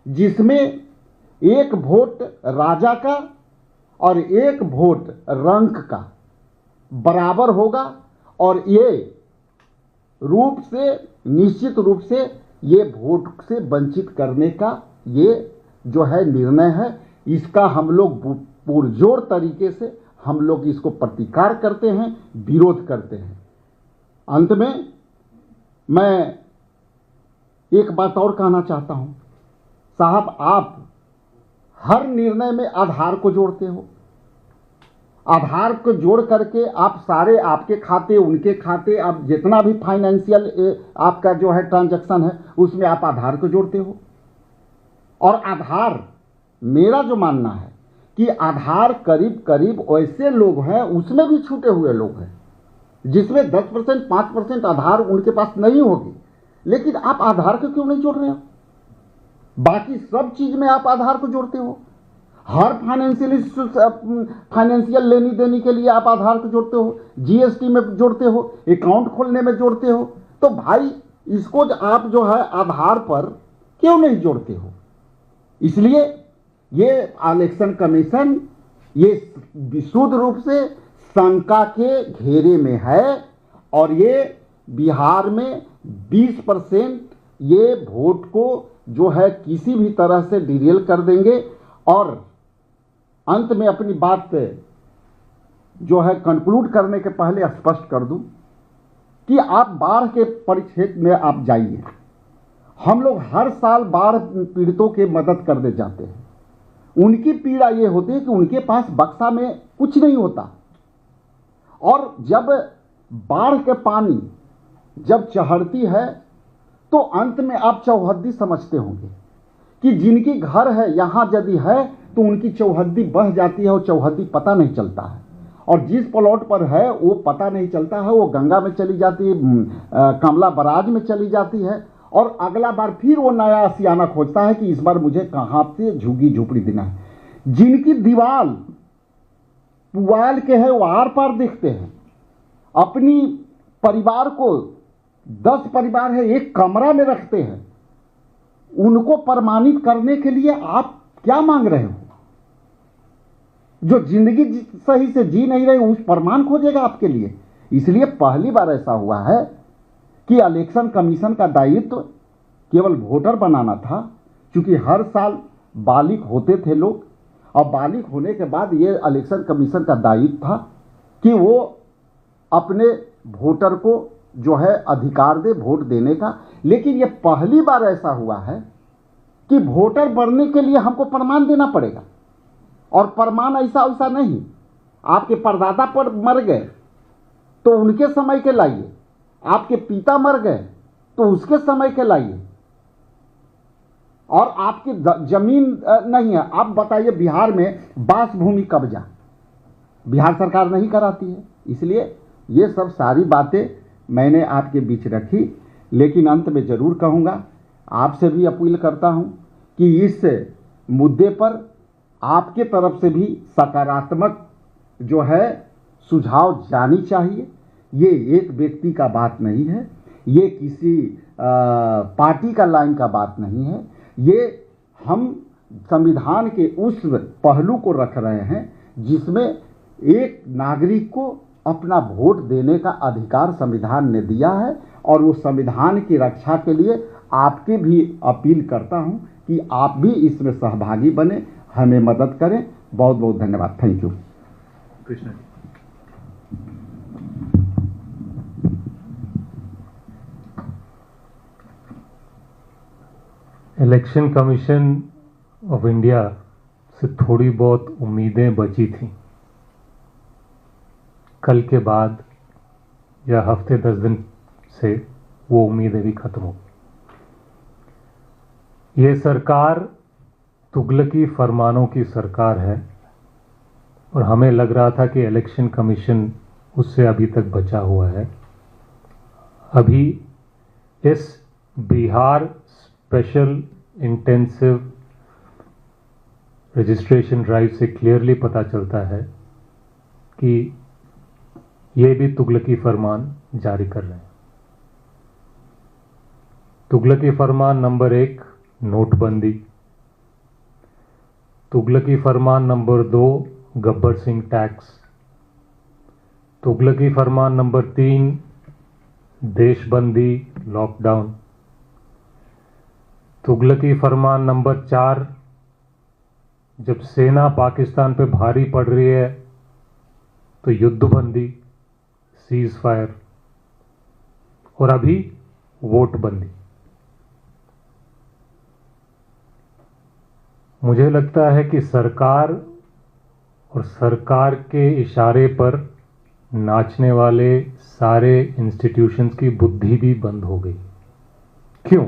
जिसमें 1 वोट राजा का और 1 वोट रंक का बराबर होगा, और ये रूप से निश्चित रूप से ये वोट से वंचित करने का ये जो है निर्णय है। इसका हम लोग पुरजोर तरीके से हम लोग इसको प्रतिकार करते हैं, विरोध करते हैं। अंत में मैं एक बात और कहना चाहता हूं साहब, आप हर निर्णय में आधार को जोड़ते हो। आधार को जोड़ करके आप सारे आपके खाते, उनके खाते, आप जितना भी फाइनेंशियल आपका जो है ट्रांजैक्शन है, उसमें आप आधार को जोड़ते हो। और आधार, मेरा जो मानना है कि आधार करीब करीब ऐसे लोग हैं, उसमें भी छूटे हुए लोग हैं, जिसमें 10% 5% आधार उनके पास नहीं होगी, लेकिन आप आधार को क्यों नहीं जोड़ रहे हो? बाकी सब चीज में आप आधार को जोड़ते हो। हर फाइनेंशियल लेनी देनी के लिए आप आधार को जोड़ते हो, जीएसटी में जोड़ते हो, अकाउंट खोलने में जोड़ते हो। तो भाई इसको आप जो है आधार पर क्यों नहीं जोड़ते हो? इसलिए ये इलेक्शन कमीशन ये विशुद्ध रूप से शंका के घेरे में है, और ये बिहार में 20% ये वोट को जो है किसी भी तरह से डिरेल कर देंगे। और अंत में अपनी बात जो है कंक्लूड करने के पहले स्पष्ट कर दूं कि आप बाढ़ के परिक्षेत्र में आप जाइए, हम लोग हर साल बाढ़ पीड़ितों की मदद करने जाते हैं। उनकी पीड़ा ये होती है कि उनके पास बक्सा में कुछ नहीं होता, और जब बाढ़ के पानी जब चढ़ती है तो अंत में आप चौहद्दी समझते होंगे कि जिनकी घर है यहाँ यदि है तो उनकी चौहद्दी बह जाती है, और चौहद्दी पता नहीं चलता है, और जिस प्लॉट पर है वो पता नहीं चलता है, वो गंगा में चली जाती है, कमला बराज में चली जाती है, और अगला बार फिर वो नया सियाना खोजता है कि इस बार मुझे कहाँ से झुग्गी झोपड़ी देना है। जिनकी दीवार पुआल के है वो आर पार देखते हैं, अपनी परिवार को 10 परिवार है एक कमरा में रखते हैं, उनको प्रमाणित करने के लिए आप क्या मांग रहे हो? जो जिंदगी सही से जी नहीं रहे उस प्रमाण खोजेगा आपके लिए। इसलिए पहली बार ऐसा हुआ है कि इलेक्शन कमीशन का दायित्व केवल वोटर बनाना था, क्योंकि हर साल बालिग होते थे लोग, और बालिग होने के बाद ये इलेक्शन कमीशन का दायित्व था कि वो अपने वोटर को जो है अधिकार दे वोट देने का। लेकिन ये पहली बार ऐसा हुआ है कि वोटर बनने के लिए हमको प्रमाण देना पड़ेगा, और प्रमाण ऐसा वैसा नहीं, आपके परदादा पर मर गए तो उनके समय के लाइए, आपके पिता मर गए तो उसके समय के लाइए, और आपकी जमीन नहीं है। आप बताइए, बिहार में बास भूमि कब्जा बिहार सरकार नहीं कराती है। इसलिए ये सब सारी बातें मैंने आपके बीच रखी, लेकिन अंत में जरूर कहूँगा, आपसे भी अपील करता हूँ कि इस मुद्दे पर आपके तरफ से भी सकारात्मक जो है सुझाव जानी चाहिए। ये एक व्यक्ति का बात नहीं है, ये किसी पार्टी का लाइन का बात नहीं है, ये हम संविधान के उस पहलू को रख रहे हैं जिसमें एक नागरिक को अपना वोट देने का अधिकार संविधान ने दिया है, और वो संविधान की रक्षा के लिए आपके भी अपील करता हूं कि आप भी इसमें सहभागी बने, हमें मदद करें। बहुत बहुत धन्यवाद। Thank you. Krishna ji. Election commission of India से थोड़ी बहुत उम्मीदें बची थी। कल के बाद या हफ्ते 10 दिन से वो उम्मीदें भी खत्म हो। ये सरकार तुगलकी फरमानों की सरकार है, और हमें लग रहा था कि इलेक्शन कमीशन उससे अभी तक बचा हुआ है। अभी इस Bihar special intensive registration drive से क्लियरली पता चलता है कि ये भी तुगलकी फरमान जारी कर रहे हैं। तुगलकी फरमान नंबर 1 नोटबंदी, तुगलकी फरमान नंबर 2 गब्बर सिंह टैक्स, तुगलकी फरमान नंबर 3 देशबंदी लॉकडाउन, तुगलकी फरमान नंबर 4 जब सेना पाकिस्तान पे भारी पड़ रही है तो युद्धबंदी सीज फायर, और अभी वोट बंदी। मुझे लगता है कि सरकार और सरकार के इशारे पर नाचने वाले सारे इंस्टीट्यूशंस की बुद्धि भी बंद हो गई। क्यों?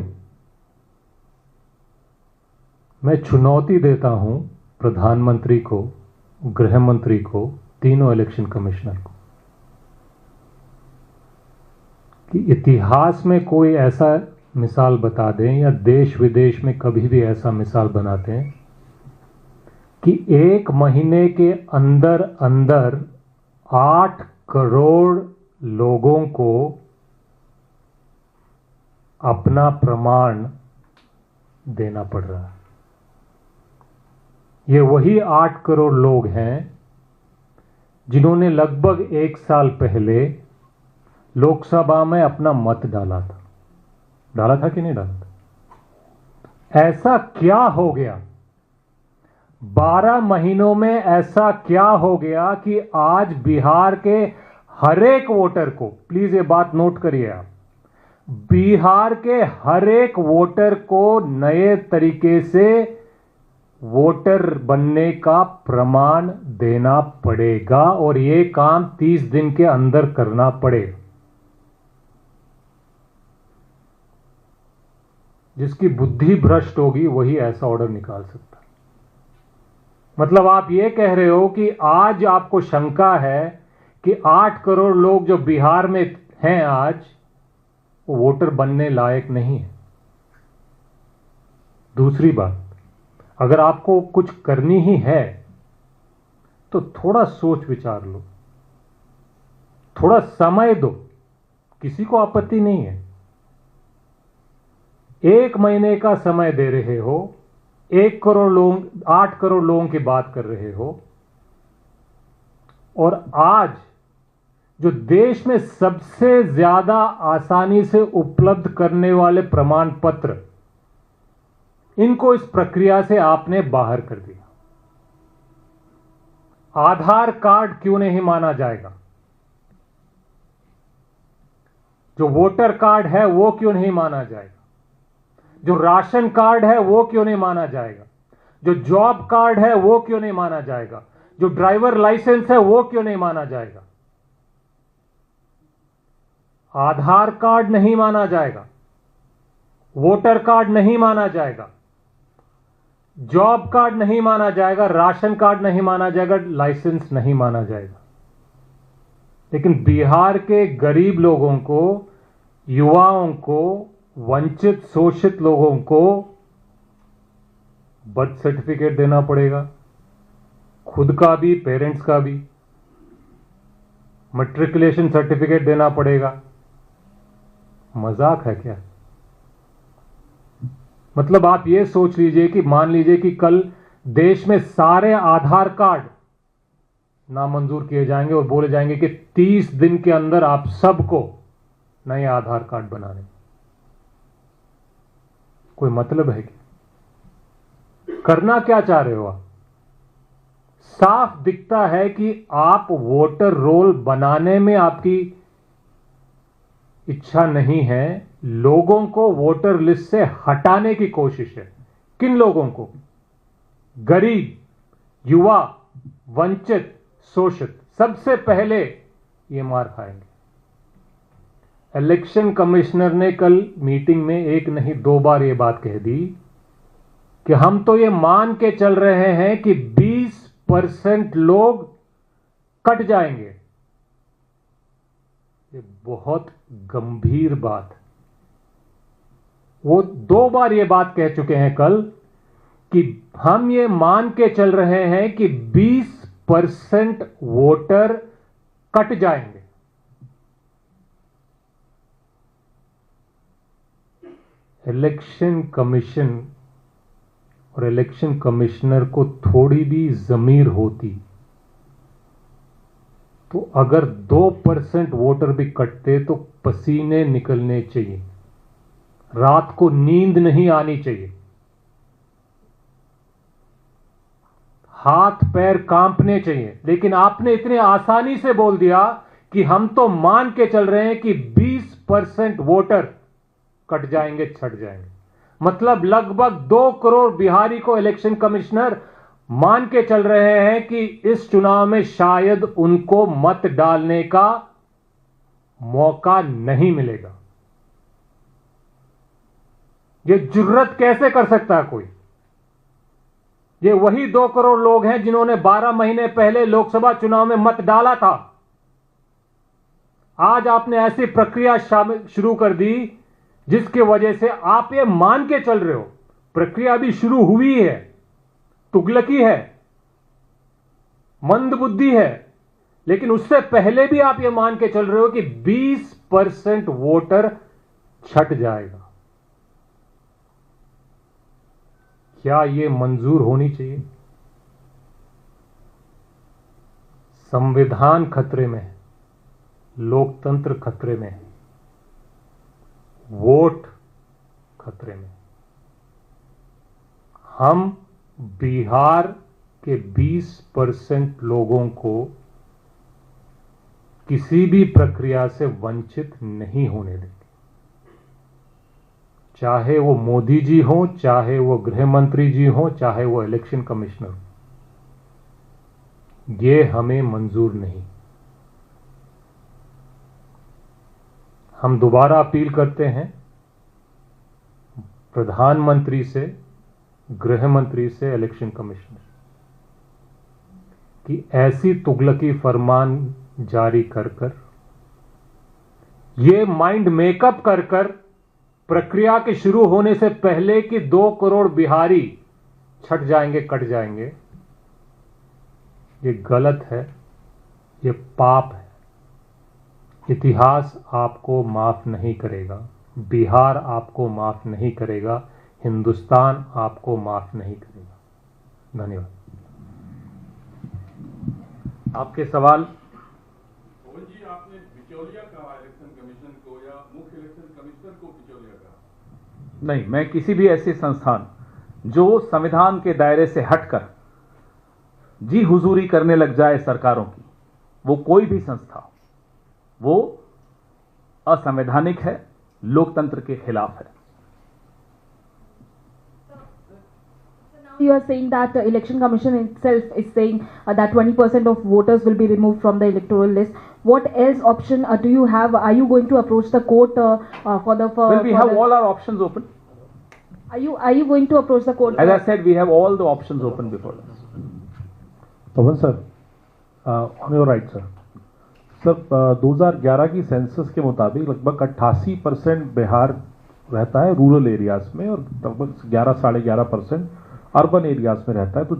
मैं चुनौती देता हूं प्रधानमंत्री को, गृह मंत्री को, तीनों इलेक्शन कमिश्नर को कि इतिहास में कोई ऐसा मिसाल बता दें या देश विदेश में कभी भी ऐसा मिसाल बनाते हैं कि 1 महीने के अंदर अंदर 8 करोड़ लोगों को अपना प्रमाण देना पड़ रहा है। ये वही 8 करोड़ लोग हैं जिन्होंने लगभग 1 साल पहले लोकसभा में अपना मत डाला था। डाला था कि नहीं डाला था? ऐसा क्या हो गया 12 महीनों में, ऐसा क्या हो गया कि आज बिहार के हर एक वोटर को, प्लीज ये बात नोट करिए आप, बिहार के हर एक वोटर को नए तरीके से वोटर बनने का प्रमाण देना पड़ेगा, और ये काम 30 दिन के अंदर करना पड़ेगा। जिसकी बुद्धि भ्रष्ट होगी वही ऐसा ऑर्डर निकाल सकता है। मतलब आप ये कह रहे हो कि आज आपको शंका है कि 8 करोड़ लोग जो बिहार में हैं आज, वो वोटर बनने लायक नहीं है। दूसरी बात, अगर आपको कुछ करनी ही है तो थोड़ा सोच विचार लो, थोड़ा समय दो, किसी को आपत्ति नहीं है। 1 महीने का समय दे रहे हो, 1 करोड़ लोग, 8 करोड़ लोगों की बात कर रहे हो, और आज जो देश में सबसे ज्यादा आसानी से उपलब्ध करने वाले प्रमाण पत्र इनको इस प्रक्रिया से आपने बाहर कर दिया। आधार कार्ड क्यों नहीं माना जाएगा? जो वोटर कार्ड है वो क्यों नहीं माना जाएगा? जो राशन कार्ड है वो क्यों नहीं माना जाएगा? जो जॉब कार्ड है वो क्यों नहीं माना जाएगा? जो ड्राइवर लाइसेंस है वो क्यों नहीं माना जाएगा? आधार कार्ड नहीं माना जाएगा, वोटर कार्ड नहीं माना जाएगा, जॉब कार्ड नहीं माना जाएगा, राशन कार्ड नहीं माना जाएगा, लाइसेंस नहीं माना जाएगा। लेकिन बिहार के गरीब लोगों को, युवाओं को, वंचित शोषित लोगों को बर्थ सर्टिफिकेट देना पड़ेगा, खुद का भी, पेरेंट्स का भी, मैट्रिकुलेशन सर्टिफिकेट देना पड़ेगा। मजाक है क्या? मतलब आप ये सोच लीजिए कि मान लीजिए कि कल देश में सारे आधार कार्ड नामंजूर किए जाएंगे और बोले जाएंगे कि 30 दिन के अंदर आप सबको नए आधार कार्ड बनाने। कोई मतलब है कि करना क्या चाह रहे हो आप? साफ दिखता है कि आप वोटर रोल बनाने में आपकी इच्छा नहीं है, लोगों को वोटर लिस्ट से हटाने की कोशिश है। किन लोगों को? गरीब, युवा, वंचित, शोषित। सबसे पहले ये मार खाएंगे। इलेक्शन कमिश्नर ने कल मीटिंग में एक नहीं 2 बार ये बात कह दी कि हम तो ये मान के चल रहे हैं कि 20% लोग कट जाएंगे। ये बहुत गंभीर बात है। वो 2 बार ये बात कह चुके हैं कल कि हम ये मान के चल रहे हैं कि 20% वोटर कट जाएंगे। इलेक्शन कमीशन और इलेक्शन कमिश्नर को थोड़ी भी ज़मीर होती तो अगर 2% वोटर भी कटते तो पसीने निकलने चाहिए, रात को नींद नहीं आनी चाहिए, हाथ पैर कांपने चाहिए। लेकिन आपने इतने आसानी से बोल दिया कि हम तो मान के चल रहे हैं कि 20% वोटर कट जाएंगे, छट जाएंगे। मतलब लगभग 2 करोड़ बिहारी को इलेक्शन कमिश्नर मान के चल रहे हैं कि इस चुनाव में शायद उनको मत डालने का मौका नहीं मिलेगा। ये जुर्रत कैसे कर सकता है कोई? ये वही 2 करोड़ लोग हैं जिन्होंने 12 महीने पहले लोकसभा चुनाव में मत डाला था। आज आपने ऐसी प्रक्रिया शुरू कर दी जिसकी वजह से आप ये मान के चल रहे हो प्रक्रिया अभी शुरू हुई है, तुगलकी है, मंदबुद्धि है। लेकिन उससे पहले भी आप ये मान के चल रहे हो कि 20% वोटर छट जाएगा। क्या ये मंजूर होनी चाहिए? संविधान खतरे में है, लोकतंत्र खतरे में है, वोट खतरे में। हम बिहार के 20% लोगों को किसी भी प्रक्रिया से वंचित नहीं होने देंगे। चाहे वो मोदी जी हो, चाहे वो गृह मंत्री जी हो, चाहे वो इलेक्शन कमिश्नर हो, ये हमें मंजूर नहीं। हम दोबारा अपील करते हैं प्रधानमंत्री से, गृह मंत्री से, इलेक्शन कमिश्नर कि ऐसी तुगलकी फरमान जारी कर ये माइंड मेकअप कर प्रक्रिया के शुरू होने से पहले कि 2 करोड़ बिहारी छट जाएंगे, कट जाएंगे, ये गलत है, ये पाप है। इतिहास आपको माफ नहीं करेगा, बिहार आपको माफ नहीं करेगा, हिंदुस्तान आपको माफ नहीं करेगा। धन्यवाद। आपके सवाल? जी, आपने बिचौलिया कहा इलेक्शन कमीशन को या मुख्य इलेक्शन कमिश्नर को बिचौलिया कहा? नहीं, मैं किसी भी ऐसे संस्थान जो संविधान के दायरे से हटकर जी हुजूरी करने लग जाए सरकारों की, वो कोई भी संस्था हो, वो असंवैधानिक है, लोकतंत्र के खिलाफ है। You are saying that the election commission itself is saying that 20% of voters will be removed from the electoral list. What else option do you have? Are you going to approach the court for the? Well, we have all our options open. Are you going to approach the court? As I said, we have all the options open before us. Pawan sir, on your right, sir. Sir, 2011 की census के मुताबिक लगभग 88% बिहार रहता है rural areas में और लगभग 11-11.5% urban areas में रहता है। तो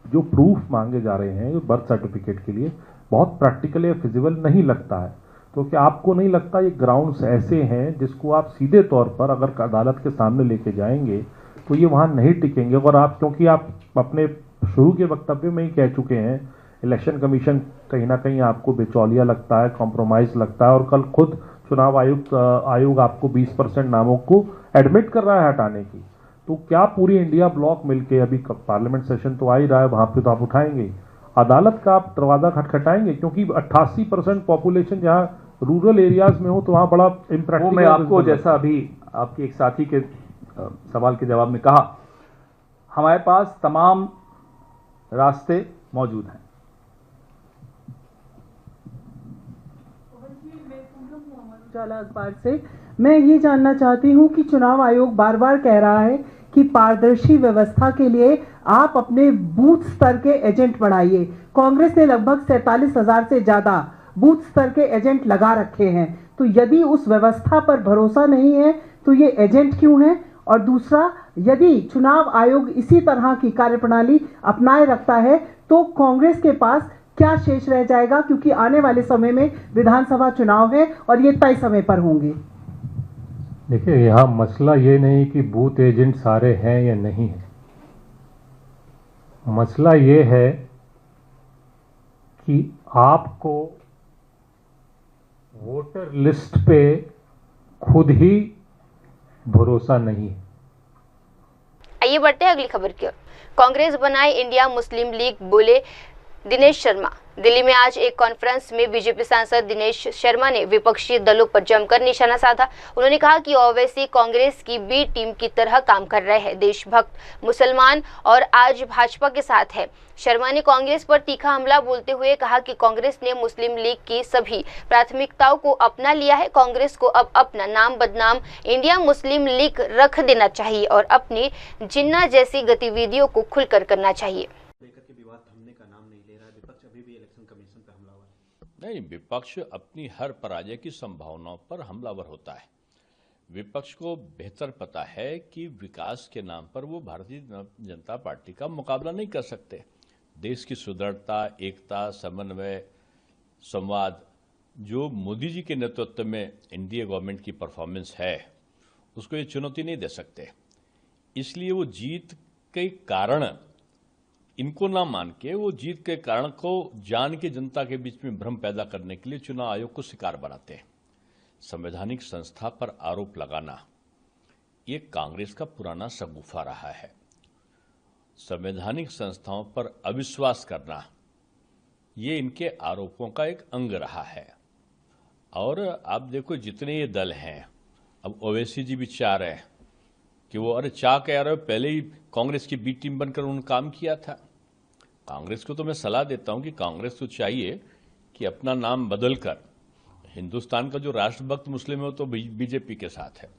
जो प्रूफ मांगे जा रहे हैं बर्थ सर्टिफिकेट के लिए बहुत प्रैक्टिकल या फिजिबल नहीं लगता है। तो क्या आपको नहीं लगता ये ग्राउंड्स ऐसे हैं जिसको आप सीधे तौर पर अगर अदालत के सामने लेके जाएंगे तो ये वहाँ नहीं टिकेंगे? और आप, क्योंकि आप अपने शुरू के वक्तव्य में ही कह चुके हैं इलेक्शन कमीशन कहीं ना कहीं आपको बिचौलिया लगता है, कॉम्प्रोमाइज लगता है, और कल खुद चुनाव आयोग आपको 20% नामों को एडमिट कर रहा है हटाने की। तो क्या पूरी इंडिया ब्लॉक मिलके, अभी पार्लियामेंट सेशन तो आ ही रहा है, वहां पे तो आप उठाएंगे, अदालत का आप दरवाजा खटखटाएंगे? क्योंकि 88% पॉपुलेशन जहां रूरल एरियाज में हो तो वहां बड़ा इम्प्रैक्टिकल। वो मैं आपको, जैसा अभी आपके एक साथी के सवाल के जवाब में कहा, हमारे पास तमाम रास्ते मौजूद हैं। उजाला अखबार से मैं ये जानना चाहती हूँ कि चुनाव आयोग बार बार कह रहा है कि पारदर्शी व्यवस्था के लिए आप अपने बूथ स्तर के एजेंट बढ़ाइए। कांग्रेस ने लगभग 47,000 से ज्यादा बूथ स्तर के एजेंट लगा रखे हैं। तो यदि उस व्यवस्था पर भरोसा नहीं है तो ये एजेंट क्यों हैं? और दूसरा, यदि चुनाव आयोग इसी तरह की कार्यप्रणाली अपनाए रखता है तो कांग्रेस के पास क्या शेष रह जाएगा? क्योंकि आने वाले समय में विधानसभा चुनाव है और ये तय समय पर होंगे। देखिए, यहाँ मसला ये नहीं कि बूथ एजेंट सारे हैं या नहीं है, मसला ये है कि आपको वोटर लिस्ट पे खुद ही भरोसा नहीं है। आइए बढ़ते हैं अगली खबर की ओर। कांग्रेस बनाए इंडिया मुस्लिम लीग, बोले दिनेश शर्मा। दिल्ली में आज एक कॉन्फ्रेंस में बीजेपी सांसद दिनेश शर्मा ने विपक्षी दलों पर जमकर निशाना साधा। उन्होंने कहा कि ओवैसी कांग्रेस की बी टीम की तरह काम कर रहे हैं, देशभक्त मुसलमान और आज भाजपा के साथ है। शर्मा ने कांग्रेस पर तीखा हमला बोलते हुए कहा कि कांग्रेस ने मुस्लिम लीग की सभी प्राथमिकताओं को अपना लिया है। कांग्रेस को अब अपना नाम बदनाम इंडिया मुस्लिम लीग रख देना चाहिए और अपनी जिन्ना जैसी गतिविधियों को खुलकर करना चाहिए। नहीं, विपक्ष अपनी हर पराजय की संभावनाओं पर हमलावर होता है। विपक्ष को बेहतर पता है कि विकास के नाम पर वो भारतीय जनता पार्टी का मुकाबला नहीं कर सकते। देश की सुदृढ़ता, एकता, समन्वय, संवाद जो मोदी जी के नेतृत्व में एनडीए गवर्नमेंट की परफॉर्मेंस है, उसको ये चुनौती नहीं दे सकते। इसलिए वो जीत के कारण, इनको ना मान के, वो जीत के कारण को जान के जनता के बीच में भ्रम पैदा करने के लिए चुनाव आयोग को शिकार बनाते हैं। संवैधानिक संस्था पर आरोप लगाना ये कांग्रेस का पुराना शगुफा रहा है। संवैधानिक संस्थाओं पर अविश्वास करना ये इनके आरोपों का एक अंग रहा है। और आप देखो, जितने ये दल हैं, अब ओवैसी जी भी चाह रहे हैं कि वो, अरे चाह कह रहे हो, पहले ही कांग्रेस की बी टीम बनकर उन्होंने काम किया था। कांग्रेस को तो मैं सलाह देता हूं कि कांग्रेस को चाहिए कि अपना नाम बदलकर, हिंदुस्तान का जो राष्ट्रभक्त मुस्लिम है वो तो बीजेपी के साथ है,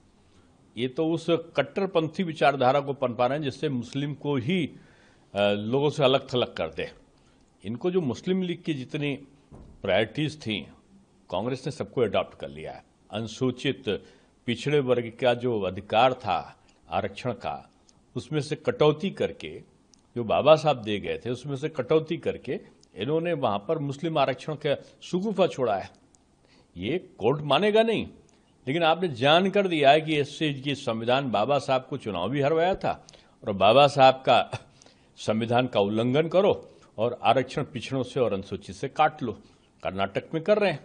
ये तो उस कट्टरपंथी विचारधारा को पनपा रहे हैं जिससे मुस्लिम को ही लोगों से अलग थलग कर दे। इनको जो मुस्लिम लीग की जितनी प्रायोरिटीज थी, कांग्रेस ने सबको अडॉप्ट कर लिया है। अनुसूचित पिछड़े वर्ग का जो अधिकार था आरक्षण का, उसमें से कटौती करके, जो बाबा साहब दे गए थे उसमें से कटौती करके इन्होंने वहां पर मुस्लिम आरक्षण का सुगुफा छोड़ा है। ये कोर्ट मानेगा नहीं, लेकिन आपने जान कर दिया है कि इससे की संविधान बाबा साहब को चुनाव भी हरवाया था और बाबा साहब का संविधान का उल्लंघन करो और आरक्षण पिछड़ों से और अनुसूचित से काट लो। कर्नाटक में कर रहे हैं।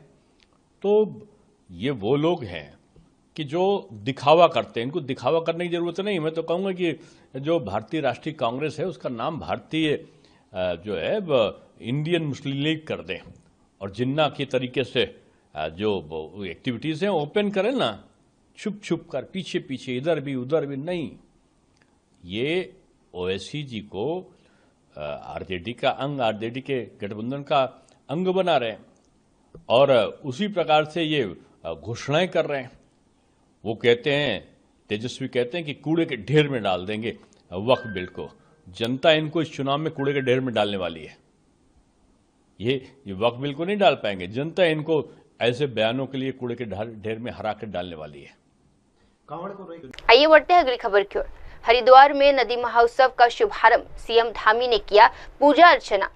तो ये वो लोग हैं कि जो दिखावा करते हैं, इनको दिखावा करने की जरूरत नहीं। मैं तो कहूँगा कि जो भारतीय राष्ट्रीय कांग्रेस है उसका नाम भारतीय जो है इंडियन मुस्लिम लीग कर दें और जिन्ना के तरीके से जो एक्टिविटीज़ हैं ओपन करें ना, छुप छुप कर, पीछे पीछे, इधर भी उधर भी नहीं। ये ओवैसी जी को आरजेडी का अंग, आरजेडी के गठबंधन का अंग बना रहे हैं और उसी प्रकार से ये घोषणाएं कर रहे हैं। वो कहते हैं, तेजस्वी कहते हैं कि कूड़े के ढेर में डाल देंगे वक्फ बिल को। जनता इनको इस चुनाव में कूड़े के ढेर में डालने वाली है। ये वक्फ बिल को नहीं डाल पाएंगे, जनता इनको ऐसे बयानों के लिए कूड़े के ढेर में हरा कर डालने वाली है। आइए बढ़ते हैं अगली खबर की ओर। हरिद्वार में नदी महोत्सव का शुभारंभ सीएम धामी ने किया पूजा अर्चना।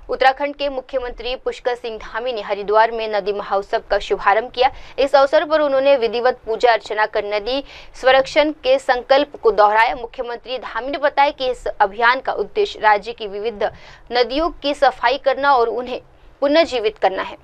उत्तराखंड के मुख्यमंत्री पुष्कर सिंह धामी ने हरिद्वार में नदी महोत्सव का शुभारंभ किया। इस अवसर पर उन्होंने विधिवत पूजा अर्चना कर नदी संरक्षण के संकल्प को दोहराया। मुख्यमंत्री धामी ने बताया कि इस अभियान का उद्देश्य राज्य की विविध नदियों की सफाई करना और उन्हें पुनर्जीवित करना है।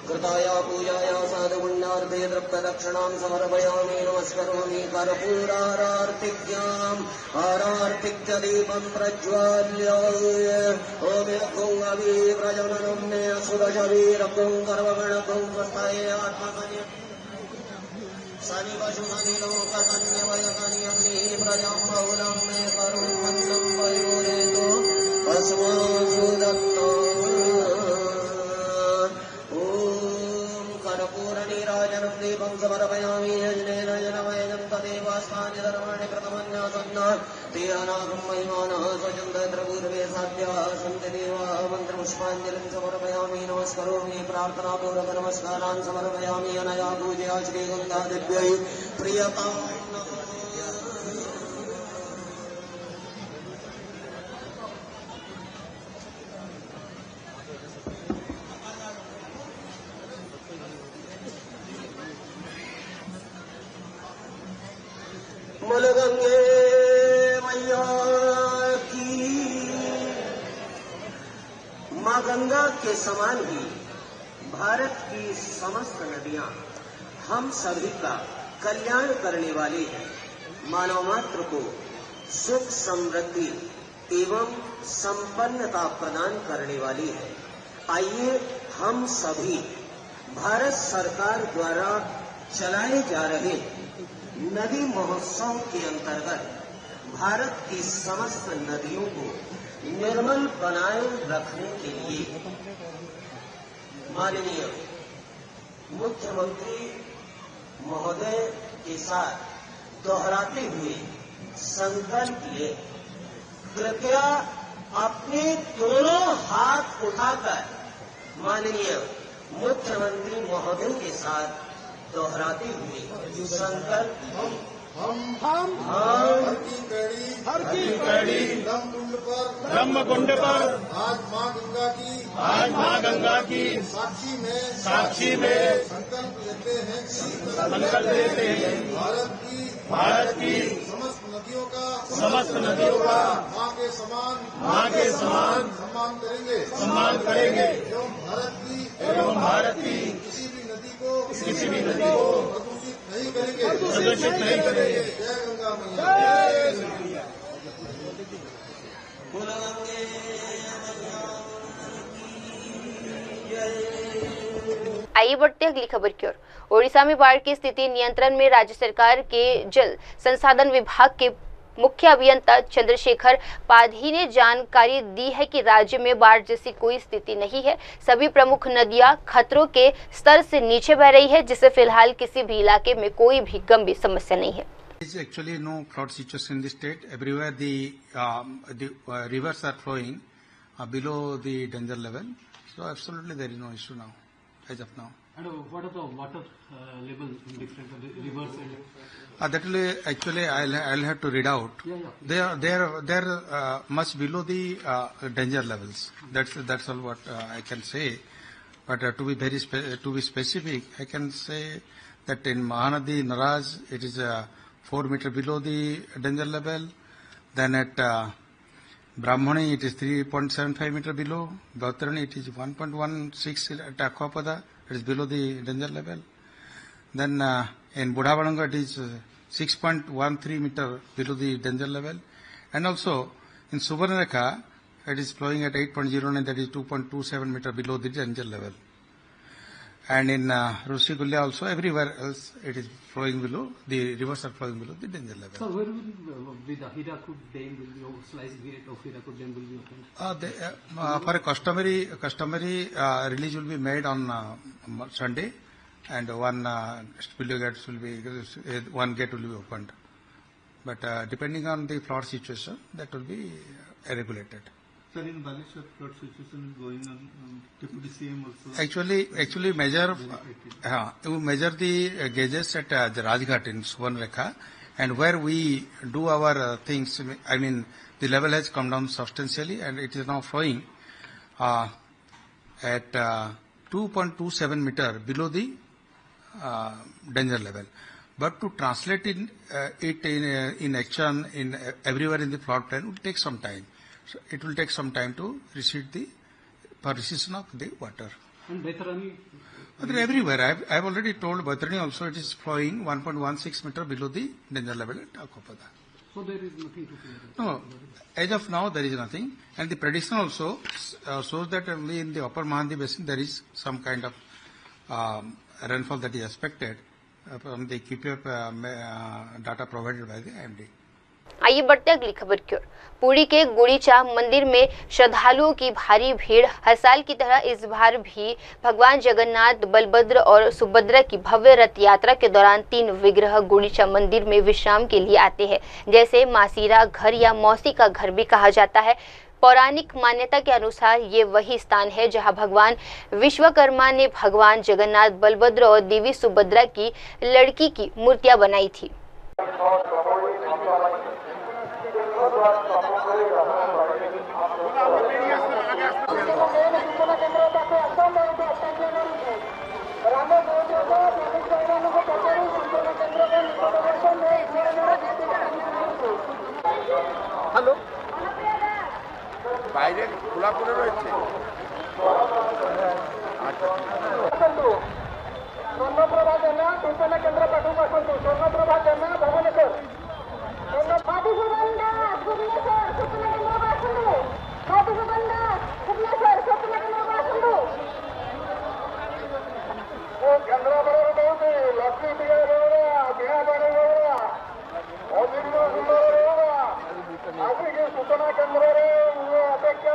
कृताया पूजाया साधुपुण्यार्थे द्रव्यदक्षिणां समर्पयामि नमस्करोमि कर्पूरारार्तिज्ञाम् आरार्तिक्य दीपं प्रज्वाल्य ओम गुं अभिप्रजननं मे सुदशवीर गुं कर्मगण गुं स्वस्थाये आत्मकन्या शनि पशुमनि लोककन्यवयकन्यं देहि प्रजां बहुलं मे करुणं वयोरेतो अस्मासु दत्तो कर्पूरनीराजनं दीपं समर्पयामि यजनेन जनमयजं तदेवास्तानि धर्माणि प्रथमन्यासन्नात् ते अनागं महिमानः स्वचन्द्रपूर्वे साध्याः सन्ति देवाः मन्त्रपुष्पाञ्जलिं समर्पयामि नमस्करोमि प्रार्थनापूर्वक नमस्कारान् समर्पयामि अनया पूजया श्रीगन्धादिभ्यै प्रियतां गंगे मैया की मां गंगा के समान ही भारत की समस्त नदियां हम सभी का कल्याण करने वाली है, मानव मात्र को सुख समृद्धि एवं संपन्नता प्रदान करने वाली है। आइए हम सभी भारत सरकार द्वारा चलाए जा रहे नदी महोत्सव के अंतर्गत भारत की समस्त नदियों को निर्मल बनाए रखने के लिए माननीय मुख्यमंत्री महोदय के साथ दोहराते हुए संकल्प लिए, कृपया अपने दोनों हाथ उठाकर माननीय मुख्यमंत्री महोदय के साथ दोहराते हुए संकल्प हर की पैड़ी ब्रह्मकुंड पर आज माँ गंगा की साक्षी में संकल्प लेते हैं भारत की समस्त नदियों का माँ के समान सम्मान करेंगे एवं भारत की किसी भी नदी को प्रदूषित नहीं करेंगे। आइए बढ़ते हैं अगली खबर की ओर। ओडिशा में बाढ़ की स्थिति नियंत्रण में राज्य सरकार के जल संसाधन विभाग के मुख्य अभियंता चंद्रशेखर पाधी ने जानकारी दी है कि राज्य में बाढ़ जैसी कोई स्थिति नहीं है। सभी प्रमुख नदियां खतरों के स्तर से नीचे बह रही है, जिससे फिलहाल किसी भी इलाके में कोई भी गंभीर समस्या नहीं है। There is actually no flood situation in the state. Everywhere the rivers are flowing below the danger level. So absolutely there is no issue now, as of now. And what are the water level in different rivers? That will actually I'll have to read out. Yeah. They are much below the danger levels. That's all what I can say. But to be very specific, I can say that in Mahanadi, Naraj, it is 4 meters below the danger level. Then at Brahmani, it is 3.75 meters below. Bautarani, it is 1.16 at Akwapada, it is below the danger level. Then in Budhavalanga, it is 6.13 meters below the danger level. And also in Subarnarekha, it is flowing at 8.09, that is 2.27 meters below the danger level. And in Rushigulya also, everywhere else it is flowing below, the rivers are flowing below the danger level. So where will the Hirakud Dam will be, or slice gate of Hirakud Dam will be opened? For a customary release will be made on Sunday, and one gate will be opened. But depending on the flood situation, that will be regulated. Sir, in Baleshwar, flood situation is going on. Deputy CM also. Actually, measure the gauges at the Rajghat in Subarnarekha, and where we do our things. I mean, the level has come down substantially, and it is now flowing at 2.27 meter below the danger level. But to translate it in action in everywhere in the flood plain will take some time. So it will take some time to recession of the water. And Baitarani? Everywhere. I've already told Baitarani also it is flowing 1.16 meter below the danger level at Akopada. So there is nothing to fear? No, as of now there is nothing. And the prediction also shows that only in the upper Mahanadi basin there is some kind of rainfall that is expected from the QPF data provided by the IMD. आइए बढ़ते अगली खबर की ओर। पुरी के गुड़ीचा मंदिर में श्रद्धालुओं की भारी भीड़। हर साल की तरह इस बार भी भगवान जगन्नाथ, बलभद्र और सुभद्रा की भव्य रथ यात्रा के दौरान 3 विग्रह गुड़ीचा मंदिर में विश्राम के लिए आते हैं, जैसे मासीरा घर या मौसी का घर भी कहा जाता है। पौराणिक मान्यता के अनुसार ये वही स्थान है जहां भगवान विश्वकर्मा ने भगवान जगन्नाथ, बलभद्र और देवी सुभद्रा की लड़की की मूर्तियां बनाई थी। হ্যালো বাইরে খোলা করে রয়েছে স্বর্ণপ্রভা জানা সূচনা কেন্দ্র পাঠক স্বর্ণপ্রভা জানা ভবনেশ্বর सूचना केंद्र अपेक्षा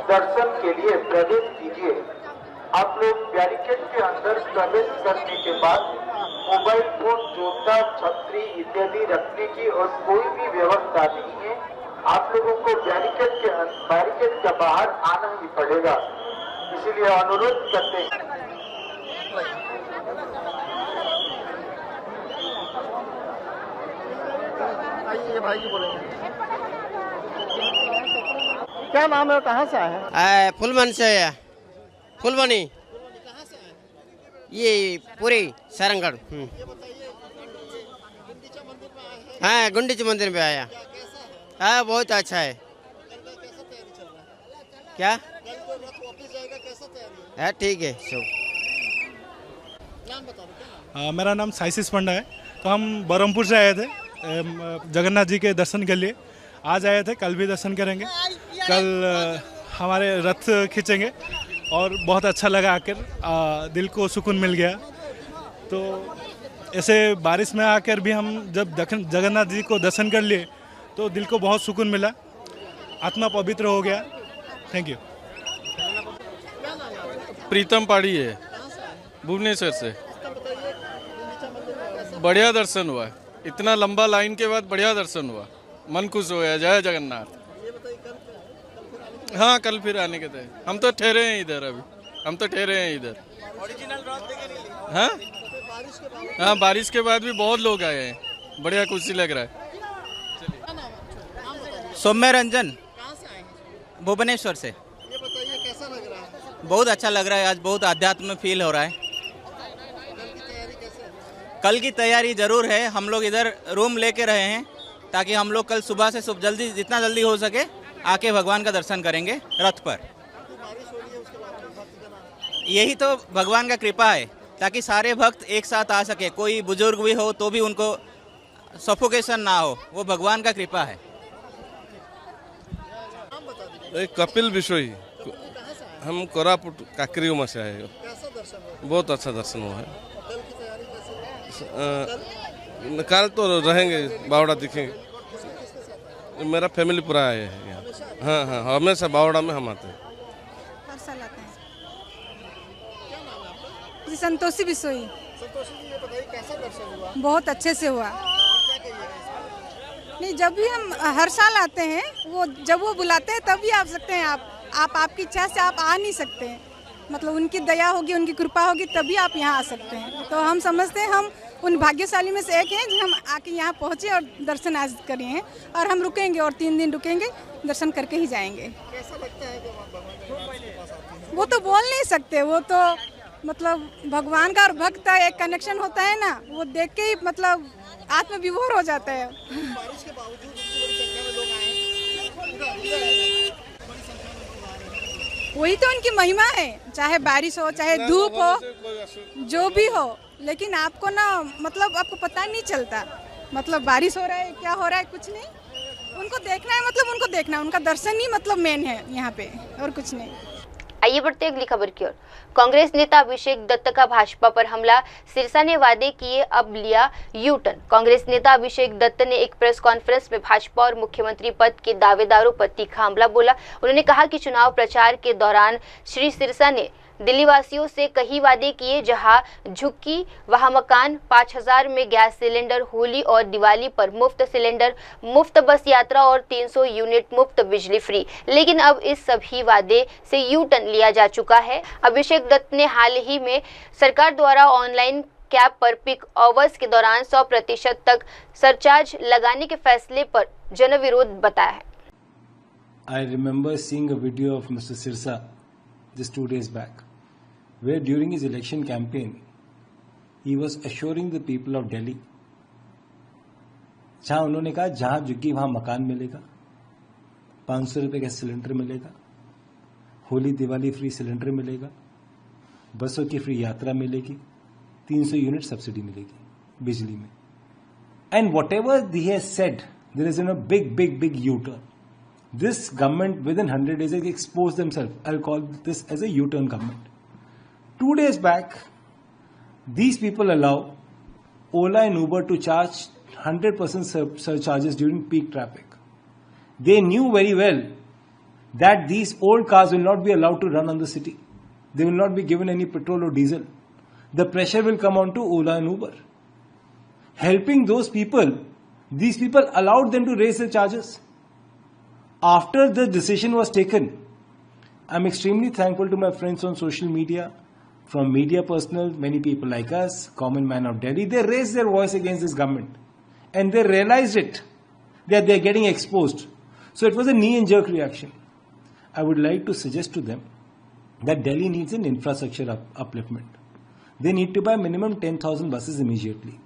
दर्शन के लिए प्रवेश कीजिए। आप लोग बैरिकेड के अंदर प्रवेश करने के बाद मोबाइल फोन, जूता, छतरी इत्यादि रखने की और कोई भी व्यवस्था नहीं है। आप लोगों को बैरिकेड के बाहर आना ही पड़ेगा, इसीलिए अनुरोध करते हैं। आइए भाई जी बोलेंगे। क्या नाम है, कहाँ से आए हैं? फुलमन से है, फुलमनी, ये पूरी सारंगढ़। हाँ, गुंडीच मंदिर में आया। हाँ, बहुत अच्छा है। क्या है? ठीक है सब। मेरा नाम साइसिस पंडा है। तो हम बरहमपुर से आए थे जगन्नाथ जी के दर्शन के लिए। आज आए थे, कल भी दर्शन करेंगे। कल हमारे रथ खींचेंगे और बहुत अच्छा लगा आकर, दिल को सुकून मिल गया। तो ऐसे बारिश में आकर भी हम जब जगन्नाथ जी को दर्शन कर लिए तो दिल को बहुत सुकून मिला। आत्मा पवित्र हो गया। Thank you. प्रीतम पाड़ी है, भुवनेश्वर से। बढ़िया दर्शन हुआ, इतना लंबा लाइन के बाद बढ़िया दर्शन हुआ, मन खुश हो गया। जय जगन्नाथ। हाँ, कल फिर आने के थे। हम तो ठहरे हैं इधर, अभी हम तो ठहरे हैं इधर। हाँ हाँ, बारिश के बाद भी बहुत लोग आए हैं, बढ़िया खुशी लग रहा है। सौम्य रंजन, भुवनेश्वर से। ये बताइए कैसा लग रहा है? बहुत अच्छा लग रहा है, आज बहुत आध्यात्म फील हो रहा है। कल की तैयारी जरूर है, हम लोग इधर रूम लेके रहे हैं ताकि हम लोग कल सुबह से जल्दी, जितना जल्दी हो सके आके भगवान का दर्शन करेंगे रथ पर। यही तो भगवान का कृपा है, ताकि सारे भक्त एक साथ आ सके। कोई बुजुर्ग भी हो तो भी उनको सफोकेशन ना हो, वो भगवान का कृपा है। कपिल बिशोई, हम कोरापुट काकरीमा से आए। बहुत अच्छा दर्शन हुआ है। कल तो रहेंगे, बावड़ा दिखेंगे। मेरा फैमिली पूरा आया है यहाँ। हाँ हाँ, हमेशा बावड़ा में हम आते हैं। हर साल आते हैं। जी संतोषी बिशोई। संतोषी जी, ये बताइए कैसा दर्शन हुआ? बहुत अच्छे से हुआ। नहीं, जब भी हम हर साल आते हैं, वो जब वो बुलाते हैं तभी आ सकते हैं। आप आपकी इच्छा से आप आ नहीं सकते हैं, मतलब उनकी दया होगी, उनकी कृपा होगी तभी आप यहाँ आ सकते हैं। तो हम समझते हैं हम उन भाग्यशाली में से एक हैं जो हम आके यहाँ पहुँचे और दर्शन आज करे हैं, और हम रुकेंगे और 3 दिन रुकेंगे, दर्शन करके ही जाएंगे। कैसा लगता है कि भगवान के पास आते हैं? वो तो बोल नहीं सकते, वो तो मतलब भगवान का और भक्त का एक कनेक्शन होता है ना, वो देख के ही मतलब आत्मविभोर हो जाता है। बारिश के बावजूद इतनी बड़ी संख्या में लोग आए। वही तो उनकी महिमा है, चाहे बारिश हो चाहे धूप हो, जो भी हो, लेकिन आपको ना मतलब आपको पता नहीं चलता, मतलब बारिश हो रहा है क्या हो रहा है कुछ नहीं, उनको देखना है, मतलब उनको देखना, उनका दर्शन ही मतलब मेन है यहाँ पे, और कुछ नहीं। आइए बढ़ते अगली खबर की ओर। कांग्रेस नेता अभिषेक दत्त का भाजपा पर हमला, सिरसा ने वादे किए अब लिया यू टर्न। कांग्रेस नेता अभिषेक दत्त ने एक प्रेस कॉन्फ्रेंस में भाजपा और मुख्यमंत्री पद के दावेदारों पर तीखा हमला बोला। उन्होंने कहा कि चुनाव प्रचार के दौरान श्री सिरसा ने दिल्ली वासियों से कई वादे किए, जहां झुग्गी वहां मकान, 5000 में गैस सिलेंडर, होली और दिवाली पर मुफ्त सिलेंडर, मुफ्त बस यात्रा और 300 यूनिट मुफ्त बिजली फ्री। लेकिन अब इस सभी वादे से यू टर्न लिया जा चुका है। अभिषेक दत्त ने हाल ही में सरकार द्वारा ऑनलाइन कैब पर पीक आवर्स के दौरान 100% तक सरचार्ज लगाने के फैसले पर जनविरोध बताया है। I remember seeing a video of Mr. Sirsa just 2 days back, where during his election campaign, he was assuring the people of Delhi, जहां उन्होंने कहा जहां झुग्गी वहां मकान मिलेगा, 500 रुपए का सिलेंडर मिलेगा, होली दिवाली फ्री सिलेंडर मिलेगा, बसों की फ्री यात्रा मिलेगी, 300 यूनिट सब्सिडी मिलेगी बिजली में। And what ever he has said, there is a big U-turn. This government within 100 days has exposed themselves. I'll call this as a U-turn government. 2 days back, these people allow Ola and Uber to charge 100% surcharges during peak traffic. They knew very well that these old cars will not be allowed to run on the city. They will not be given any petrol or diesel. The pressure will come on to Ola and Uber. Helping those people, these people allowed them to raise their charges. After the decision was taken, I'm extremely thankful to my friends on social media, from media personnel, many people like us, common man of Delhi. They raised their voice against this government, and they realized it, that they're getting exposed. So it was a knee and jerk reaction. I would like to suggest to them that Delhi needs an infrastructure upliftment. They need to buy minimum 10,000 buses immediately.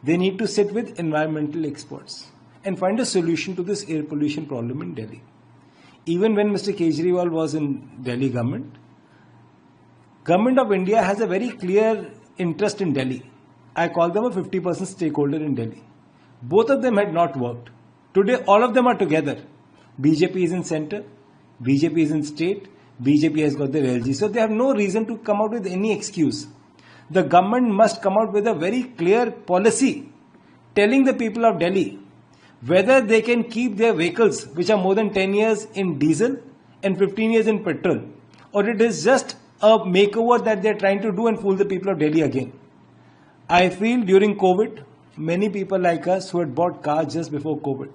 They need to sit with environmental experts and find a solution to this air pollution problem in Delhi. Even when Mr. Kejriwal was in Delhi government of India has a very clear interest in Delhi. I call them a 50% stakeholder in Delhi. Both of them had not worked. Today all of them are together. BJP is in center, BJP is in state, BJP has got their LG. So they have no reason to come out with any excuse. The government must come out with a very clear policy telling the people of Delhi, whether they can keep their vehicles which are more than 10 years in diesel and 15 years in petrol, or it is just a makeover that they're trying to do and fool the people of Delhi again. I feel during COVID, many people like us who had bought cars just before COVID,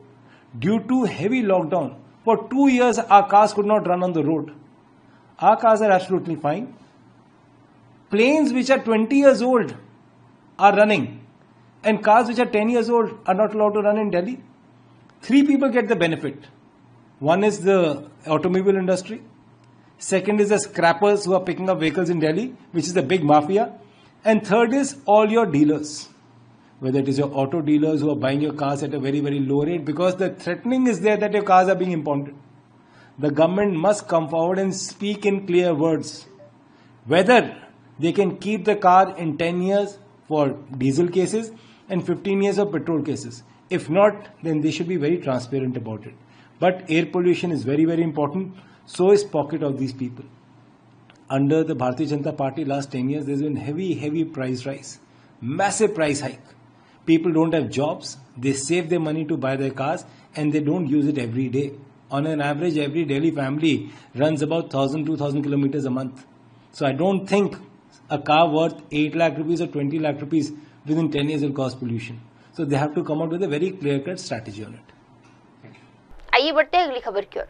due to heavy lockdown, for 2 years our cars could not run on the road. Our cars are absolutely fine. Planes which are 20 years old are running, and cars which are 10 years old are not allowed to run in Delhi. 3 people get the benefit. One is the automobile industry. Second is the scrappers who are picking up vehicles in Delhi, which is the big mafia. And third is all your dealers, whether it is your auto dealers who are buying your cars at a very, very low rate, because the threatening is there that your cars are being impounded. The government must come forward and speak in clear words whether they can keep the car in 10 years for diesel cases and 15 years of petrol cases. If not, then they should be very transparent about it. But air pollution is very, very important. So is pocket of these people. Under the Bharatiya Janata Party last 10 years, there's been heavy price rise. Massive price hike. People don't have jobs. They save their money to buy their cars and they don't use it every day. On an average, every Delhi family runs about 1,000-2,000 kilometers a month. So I don't think a car worth 8 lakh rupees or 20 lakh rupees within 10 years will cause pollution. So they have to come out with a very clear-cut strategy on it. आइए बढ़ते हैं अगली खबर की ओर।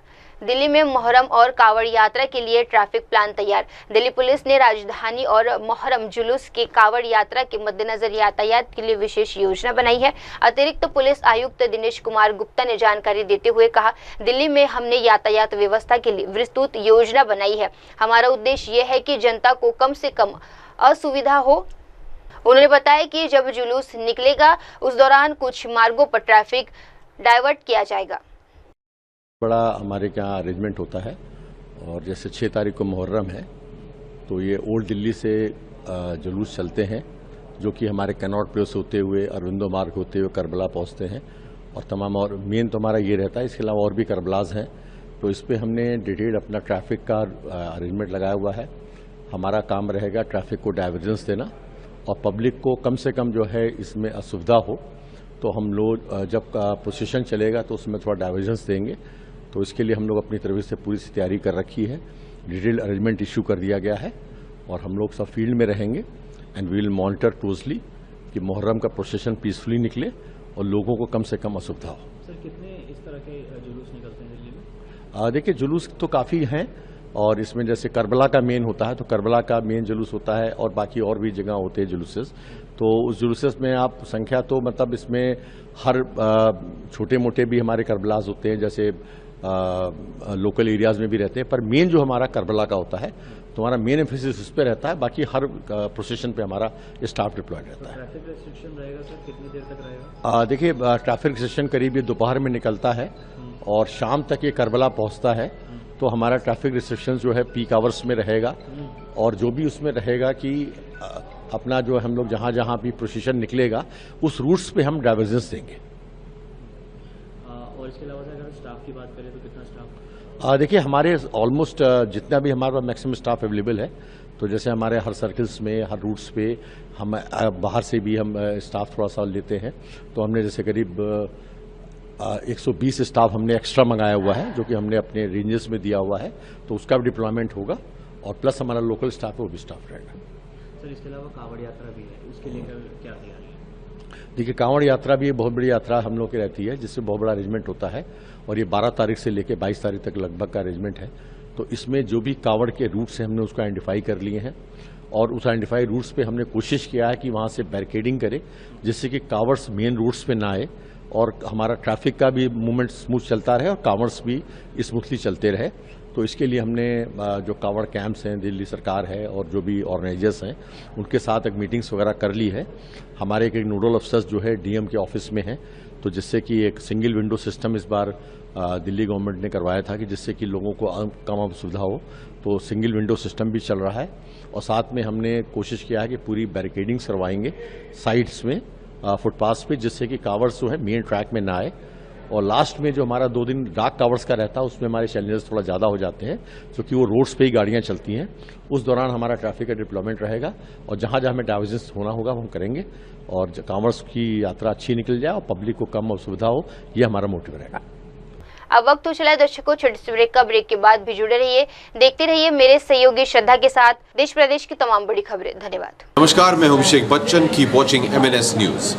दिल्ली में मोहर्रम और कावड़ यात्रा के लिए ट्रैफिक प्लान तैयार। दिल्ली पुलिस ने राजधानी और मोहर्रम जुलूस के कावड़ यात्रा के मद्देनजर यातायात के लिए विशेष योजना बनाई है। अतिरिक्त पुलिस आयुक्त दिनेश कुमार गुप्ता ने जानकारी देते हुए कहा, दिल्ली में हमने यातायात व्यवस्था के लिए विस्तृत योजना बनाई है। हमारा उद्देश्य यह है कि जनता को कम से कम असुविधा हो। उन्होंने बताया कि जब जुलूस निकलेगा उस दौरान कुछ मार्गों पर ट्रैफिक डाइवर्ट किया जाएगा। बड़ा हमारे यहाँ अरेंजमेंट होता है और जैसे 6 तारीख को मुहर्रम है तो ये ओल्ड दिल्ली से जुलूस चलते हैं जो कि हमारे कैनॉट प्लेस होते हुए अरविंदो मार्ग होते हुए करबला पहुँचते हैं और तमाम और मेन तो हमारा ये रहता है। इसके अलावा और भी करबलाज हैं तो इस पर हमने डिटेल अपना ट्रैफिक का अरेंजमेंट लगाया हुआ है। हमारा काम रहेगा ट्रैफिक को डाइवर्जेंस देना और पब्लिक को कम से कम जो है इसमें असुविधा हो तो हम लोग जब प्रोसेशन चलेगा तो उसमें थोड़ा डाइवर्जेंस देंगे। तो इसके लिए हम लोग अपनी तरफ से पूरी तैयारी कर रखी है। डिटेल अरेंजमेंट इशू कर दिया गया है और हम लोग सब फील्ड में रहेंगे and we will monitor closely कि मुहर्रम का प्रोसेशन पीसफुली निकले और लोगों को कम से कम असुविधा हो। सर कितने इस तरह के जुलूस निकलते हैं दिल्ली में? देखिए जुलूस तो काफ़ी हैं और इसमें जैसे करबला का मेन होता है तो करबला का मेन जुलूस होता है और बाकी और भी जगह होते हैं जुलूसेस। तो उस जुलूसेस में आप संख्या तो मतलब इसमें हर छोटे मोटे भी हमारे करबलाज होते हैं जैसे लोकल एरियाज में भी रहते हैं, पर मेन जो हमारा करबला का होता है तो हमारा मेन एम्फेसिस उस पर रहता है। बाकी हर प्रोसेशन पे हमारा स्टाफ डिप्लॉयड रहता है। ट्रैफिक रिस्ट्रिक्शन रहेगा सर, कितनी देर तक रहेगा? देखिए ट्रैफिक रिस्ट्रिक्शन करीब ये दोपहर में निकलता है और शाम तक ये करबला पहुंचता है। तो हमारा ट्रैफिक रिस्ट्रिक्शन जो है पीक आवर्स में रहेगा और जो भी उसमें रहेगा कि अपना जो हम लोग जहां जहां भी प्रोसेशन निकलेगा उस रूट्स पे हम डाइवर्जेंस देंगे। और इसके अलावा अगर स्टाफ की बात करें तो कितना स्टाफ? देखिए हमारे ऑलमोस्ट जितना भी हमारे मैक्सिमम स्टाफ अवेलेबल है तो जैसे हमारे हर सर्कल्स में हर रूट्स पे हम बाहर से भी हम स्टाफ थोड़ा सा लेते हैं। तो हमने जैसे करीब 120 स्टाफ हमने एक्स्ट्रा मंगाया हुआ है जो कि हमने अपने रेंजेस में दिया हुआ है तो उसका भी डिप्लॉयमेंट होगा और प्लस हमारा लोकल स्टाफ है वो भी स्टाफ रहेगा। सर इसके अलावा कांवड़ यात्रा भी है, उसके लेकर क्या तैयारी है? देखिए कांवड़ यात्रा भी बहुत बड़ी यात्रा हम लोग की रहती है जिससे बहुत बड़ा अरेंजमेंट होता है और ये 12 तारीख से लेकर 22 तारीख तक लगभग का अरेंजमेंट है। तो इसमें जो भी कांवड़ के रूट्स हैं हमने उसको आइडेंटिफाई कर लिए हैं और उस आइडेंटिफाई रूट्स पे हमने कोशिश किया है कि वहाँ से बैरिकेडिंग करें जिससे कि कांवड़्स मेन रूट्स पे ना आए और हमारा ट्रैफिक का भी मूवमेंट स्मूथ चलता रहे और कांवड़्स भी स्मूथली चलते रहे। तो इसके लिए हमने जो कांवड़ कैंप्स हैं दिल्ली सरकार है और जो भी ऑर्गेनाइजर्स हैं उनके साथ एक मीटिंग्स वगैरह कर ली है। हमारे एक नोडल अफसर्स जो है डीएम के ऑफिस में हैं तो जिससे कि एक सिंगल विंडो सिस्टम इस बार दिल्ली गवर्नमेंट ने करवाया था कि जिससे कि लोगों को कम असुविधा हो। तो सिंगल विंडो सिस्टम भी चल रहा है और साथ में हमने कोशिश किया है कि पूरी बैरिकेडिंग्स करवाएंगे साइड्स में फुटपाथ पे जिससे कि कांवड़ जो है मेन ट्रैक में ना आए और लास्ट में जो हमारा 2 दिन डार्क कावर्स का रहता है उसमें हमारे चैलेंजेस थोड़ा ज़्यादा हो जाते हैं, क्योंकि वो रोड्स पे ही गाड़ियाँ चलती हैं। उस दौरान हमारा ट्रैफिक का डिप्लॉयमेंट रहेगा और जहाँ जहाँ हमें डाइवर्जेंस होना होगा वो हम करेंगे और कावर्स की यात्रा अच्छी निकल जाए और पब्लिक को कम असुविधा हो, ये हमारा मोटिव रहेगा। अब वक्त हो चला है दर्शकों छोटे से ब्रेक का। ब्रेक के बाद भी जुड़े रहिए, देखते रहिए मेरे सहयोगी श्रद्धा के साथ देश प्रदेश की तमाम बड़ी खबरें। धन्यवाद। नमस्कार, मैं हूं Abhishek Bachchan. Keep watching MNS news.